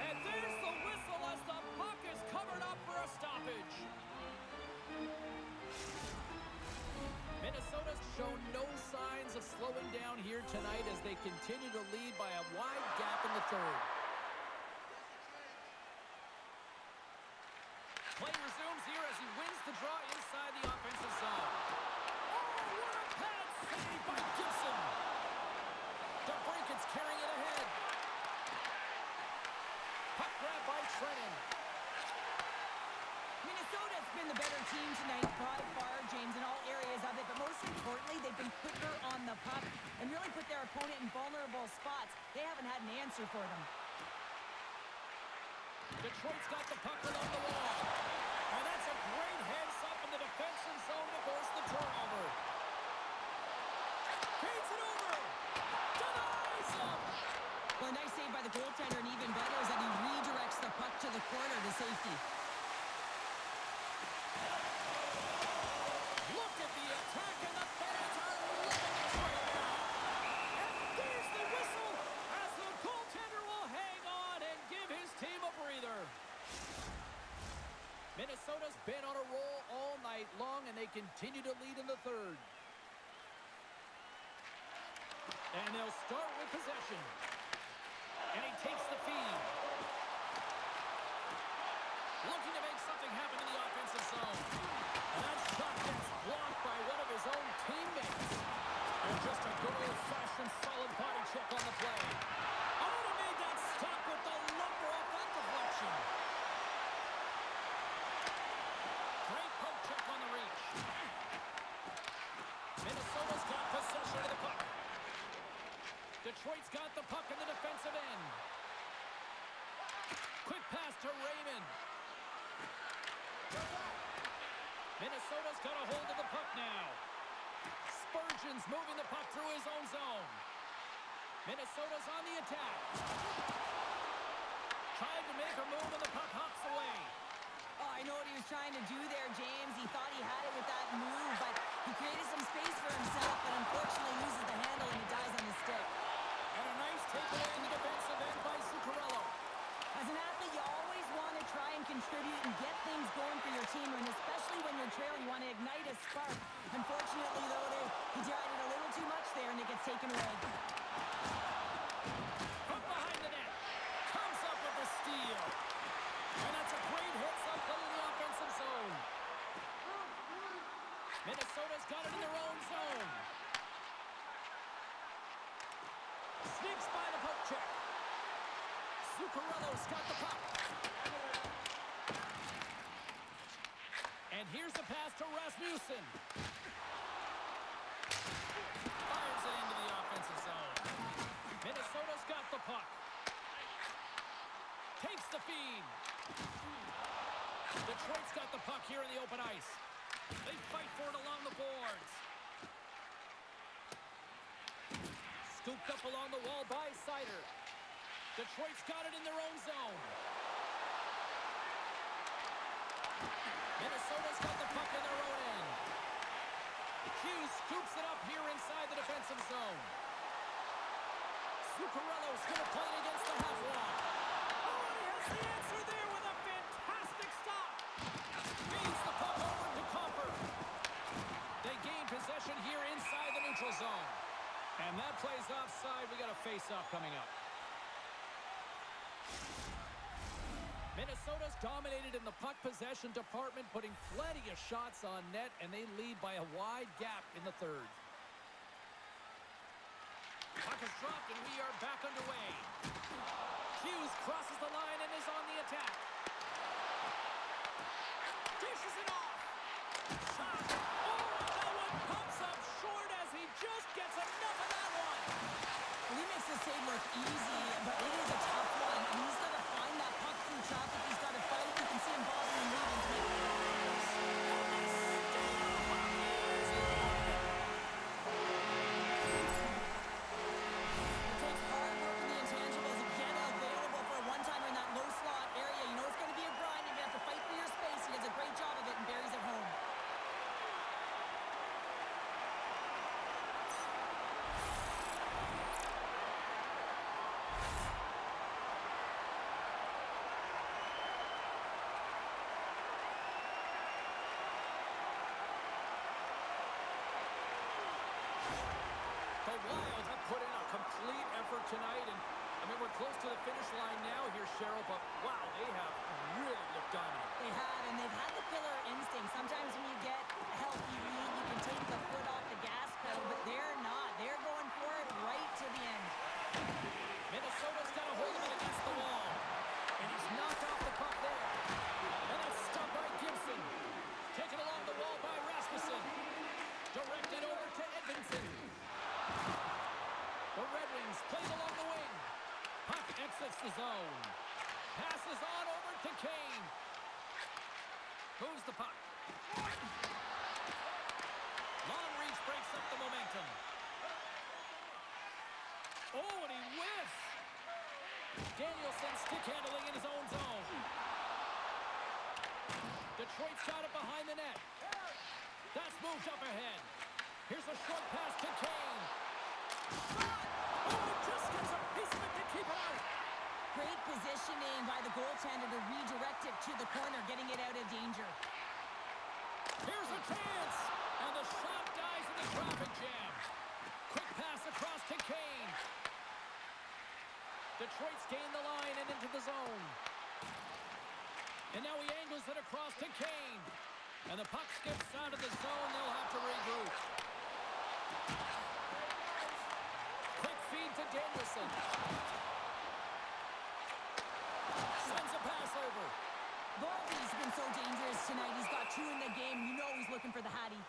And there's the whistle as the puck is covered up for a stoppage. Minnesota's shown no signs of slowing down here tonight as they continue to lead by a wide gap in the third. Play resumes here as he wins the draw inside the offensive zone. Oh, what a pad save by Gibson. DeBrincat's carrying it ahead. Puck grab by Trennan. Minnesota's been the better team tonight by far, James, in all areas of it. But most importantly, they've been quicker on the puck and really put their opponent in vulnerable spots. They haven't had an answer for them. Detroit's got the puck along the wall. And that's a great heads-up in the defensive zone to force the turnover. Feeds it over. Denies him. Well, a nice save by the goaltender, and even better is that he redirects the puck to the corner to safety. Look at the attack, and the fans are loving this right now. And there's the whistle as the goaltender will hang on and give his team a breather. Minnesota's been on a roll all night long, and they continue to lead in the third. And they'll start with possession. And he takes the feed. Looking to make something happen in the offensive zone. And that shot gets blocked by one of his own teammates. And just a good old-fashioned solid body check on the play. Oda made that stop with the lumber off that deflection. Great poke check on the reach. Minnesota's got possession of the puck. Detroit's got the puck in the defensive end. Quick pass to Raymond. Minnesota's got a hold of the puck now. Spurgeon's moving the puck through his own zone. Minnesota's on the attack. Tried to make a move and the puck hops away. Oh, I know what he was trying to do there, James. He thought he had it with that move, but he created some space for himself, but unfortunately loses the handle and it dies on his stick. And a nice takeaway in the defensive end by Zuccarello. As an athlete, you always want to try and contribute and get things going for your team, and especially when you're trailing, you want to ignite a spark. Unfortunately, though, he tried it a little too much there, and it gets taken away. From behind the net. Comes up with the steal. And that's a great hit-up play in the offensive zone. Minnesota's got it in their own zone. Sneaks by the poke check. Zuccarello's got the puck. And here's the pass to Rasmussen. Fires it into the offensive zone. Minnesota's got the puck. Takes the feed. Detroit's got the puck here in the open ice. They fight for it along the boards. Scooped up along the wall by Sider. Detroit's got it in their own zone. Minnesota's got the puck in their own end. Hughes scoops it up here inside the defensive zone. Zuccarello's going to play it against the half wall. Oh, and he has The answer there with a fantastic stop. Feeds the puck over to Comfort. They gain possession here inside the neutral zone. And that play's offside. We got a face-off coming up. Minnesota's dominated in the puck possession department, putting plenty of shots on net, and they lead by a wide gap in the third. Puck is dropped, and we are back underway. Hughes crosses the line and is on the attack. Dishes it off. Shot. Oh, that one pumps up short as he just gets enough of that one. Well, he makes the save look easy, but it is a tough one. And he's got to find that puck through traffic. He's got to fight it. You can see him bobbing and moving to make it. It takes hard work in the intangibles. Again, available for a one-timer in that low slot area. You know it's going to be a grind. You're going to have to fight for your space. He does a great job of it and buries it home. The Wild have put in a complete effort tonight, and I mean, we're close to the finish line now here, Cheryl, but wow, they have really looked dominant. They have, and they've had the killer instinct. Sometimes when you get a healthy lead, you can take the foot off the gas pedal, but they're not. They're going for it right to the end. Minnesota's got a hold of it against the wall, and he's knocked off the puck there. And that's stopped by Gibson. Taken along the wall by Rasmussen. Directed over to Edmondson. The Red Wings played along the wing. Puck exits the zone. Passes on over to Kane. Moves the puck. Long reach breaks up the momentum. Oh, and he whiffs. Danielson stick handling in his own zone. Detroit's got it behind the net. That's moved up ahead. Here's a short pass to Kane. Shot! Oh, just gets a piece of it to keep it out. Great positioning by the goaltender to redirect it to the corner, getting it out of danger. Here's a chance. And the shot dies in the traffic jam. Quick pass across to Kane. Detroit's gained the line and into the zone. And now he angles it across to Kane. And the puck skips out of the zone. They'll have to regroup. Quick feed to Danielson. Sends a pass over. Goalie's been so dangerous tonight. He's got two in the game. You know he's looking for the Hattie.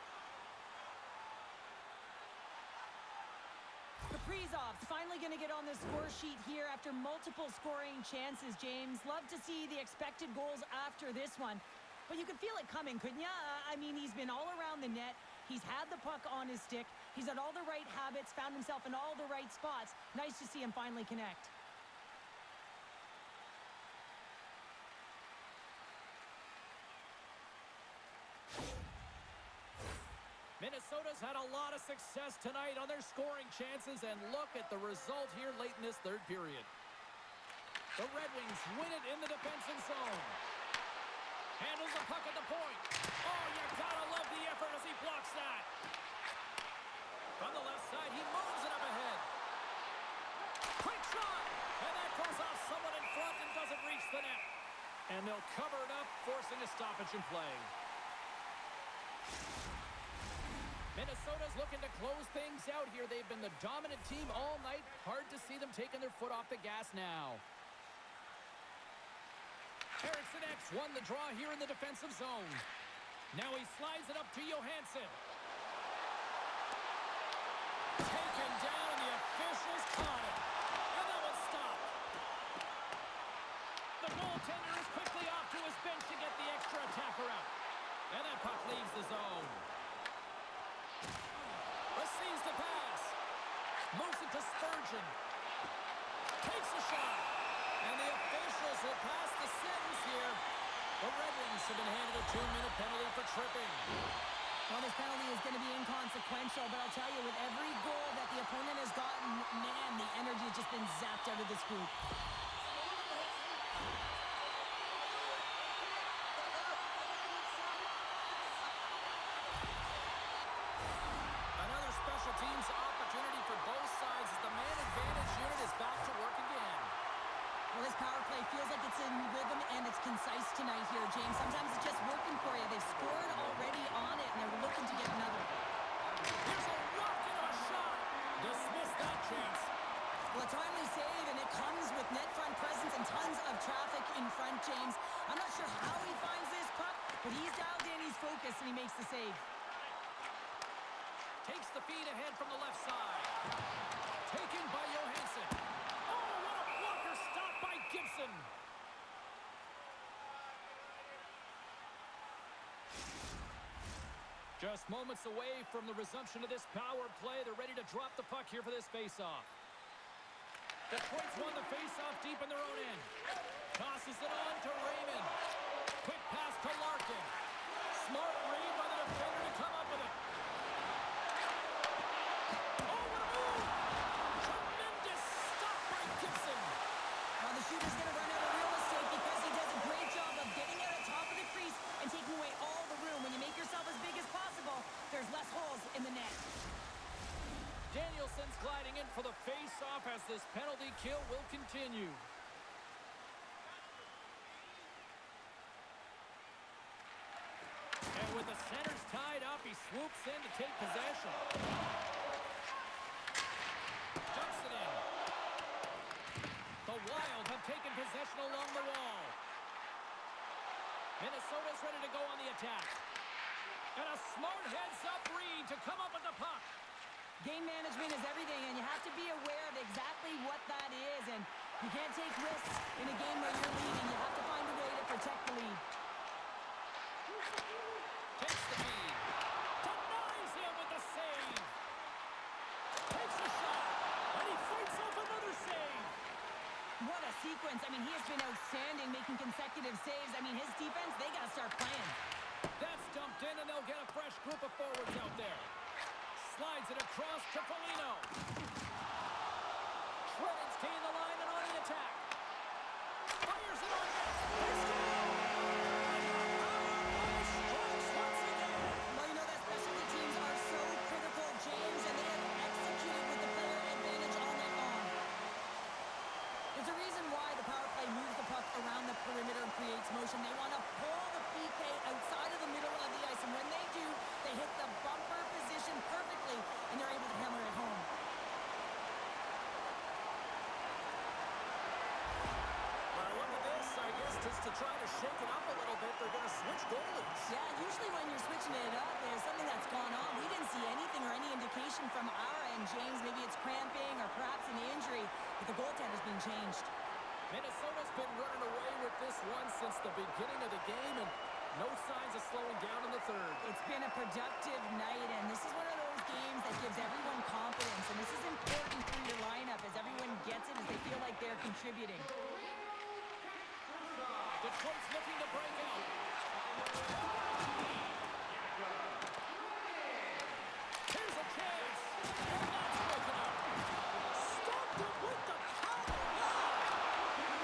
Kaprizov's finally going to get on the score sheet here after multiple scoring chances, James. Love to see the expected goals after this one. But you could feel it coming, couldn't you? I mean, he's been all around the net. He's had the puck on his stick. He's had all the right habits, found himself in all the right spots. Nice to see him finally connect. Minnesota's had a lot of success tonight on their scoring chances, and look at the result here late in this third period. The Red Wings win it in the defensive zone. Handles the puck at the point. Oh, you gotta love the effort as he blocks that. On the left side, he moves it up ahead. Quick shot! And that goes off someone in front and doesn't reach the net. And they'll cover it up, forcing a stoppage in play. Minnesota's looking to close things out here. They've been the dominant team all night. Hard to see them taking their foot off the gas now. Eriksson X won the draw here in the defensive zone. Now he slides it up to Johansson. Taken down, and the officials caught it. And that was stopped. The goaltender is quickly off to his bench to get the extra attacker out. And that puck leaves the zone. Receives the pass. Moves it to Spurgeon. Takes a shot. And the officials will pass the sentence here. The Red Wings have been handed a 2-minute penalty for tripping. Well, this penalty is going to be inconsequential, but I'll tell you, with every goal that the opponent has gotten, man, the energy has just been zapped out of this group. A timely save, and it comes with net front presence and tons of traffic in front, James. I'm not sure how he finds this puck, but he's dialed in, he's focused, and he makes the save. Takes the feed ahead from the left side. Taken by Johansson. Oh, what a blocker stop by Gibson. Just moments away from the resumption of this power play. They're ready to drop the puck here for this faceoff. Detroit's won the faceoff deep in their own end. Tosses it on to Raymond. Quick pass to Larkin. Smart read by the defender to come up with it. Oh, what a move! Tremendous stop by Gibson. Now the shooter's going to run out of real estate because he does a great job of getting out of top of the crease and taking away all the room. When you make yourself as big as possible, there's less holes in the net. Danielson's gliding in for the face-off as this penalty kill will continue. And with the centers tied up, he swoops in to take possession. Dumps it in. The Wild have taken possession along the wall. Minnesota's ready to go on the attack. And a smart heads-up read to come up with the puck. Game management is everything, and you have to be aware of exactly what that is. And you can't take risks in a game where you're leading. You have to find a way to protect the lead. Takes the feed. Denies him with the save. Takes a shot. And he fights off another save. What a sequence. I mean, he has been outstanding, making consecutive saves. I mean, his defense, they got to start playing. That's dumped in, and they'll get a fresh group of forwards out there. Slides it across to Foligno. Shreddens gain the line and on the attack. Fires it on net. Strikes once again. Well, you know that specialty teams are so critical, James, and they have executed with the player advantage all night long. There's a reason why the power play moves the puck around the perimeter and creates motion. They want to pull the PK outside of the middle of the ice, and when they do, they hit the bumper position perfectly, and they're able to hammer it home. Well, look at this. I guess just to try to shake it up a little bit, they're going to switch goalies. Yeah, usually when you're switching it up, there's something that's gone on. We didn't see anything or any indication from our end, James. Maybe it's cramping or perhaps an injury, but the goaltender's been changed. Minnesota's been running away with this one since the beginning of the game, and no signs of slowing down in the third. It's been a productive night, and this is one of those games that gives everyone confidence, and this is important for your lineup as everyone gets it, as they feel like they're contributing. Detroit's looking to break out. Here's a chance. And that's broken up. Stopped him with the power.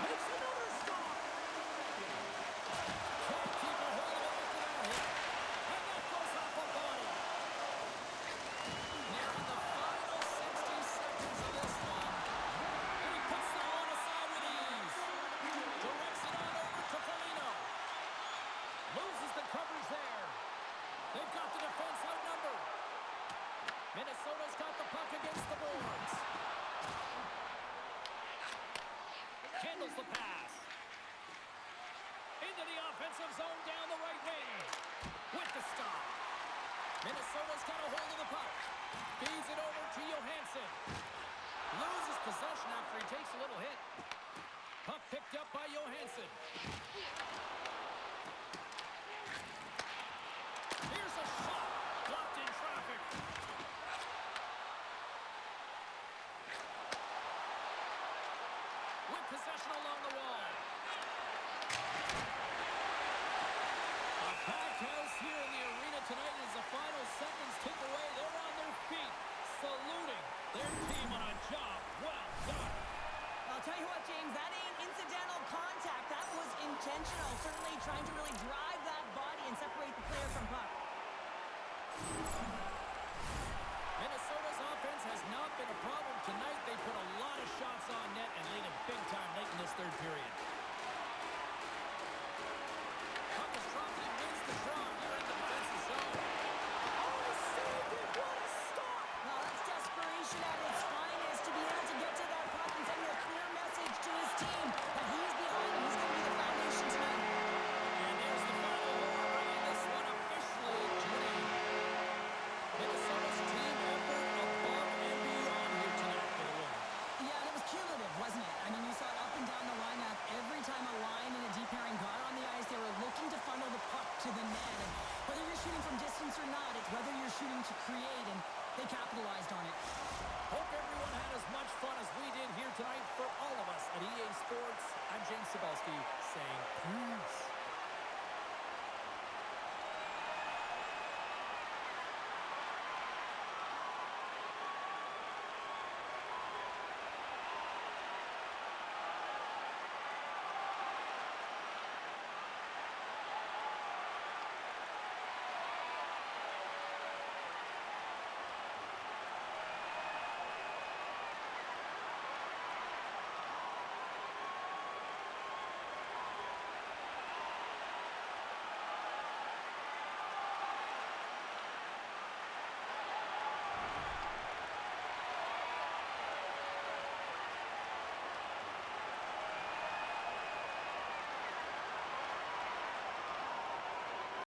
Makes another stop. Can't keep a hold of it after that hit. And that goes off a body. Nearing the final 60 seconds of this one. And he puts the ball aside with ease. Directs it on over to Foligno. Loses the coverage there. They've got the defense outnumbered. Minnesota's got the puck against the boards. Handles the pass. Into the offensive zone down the right wing. With the stop. Minnesota's got a hold of the puck. Feeds it over to Johansson. Loses possession after he takes a little hit. Puck picked up by Johansson. Here's a shot. Blocked in traffic. With possession along the wall. A packed house here in the arena tonight as the final seconds tick away. They're on their feet, saluting their team on a job well done. I'll tell you what, James, that ain't incidental contact. That was intentional, certainly trying to really drive that body and separate the player from puck.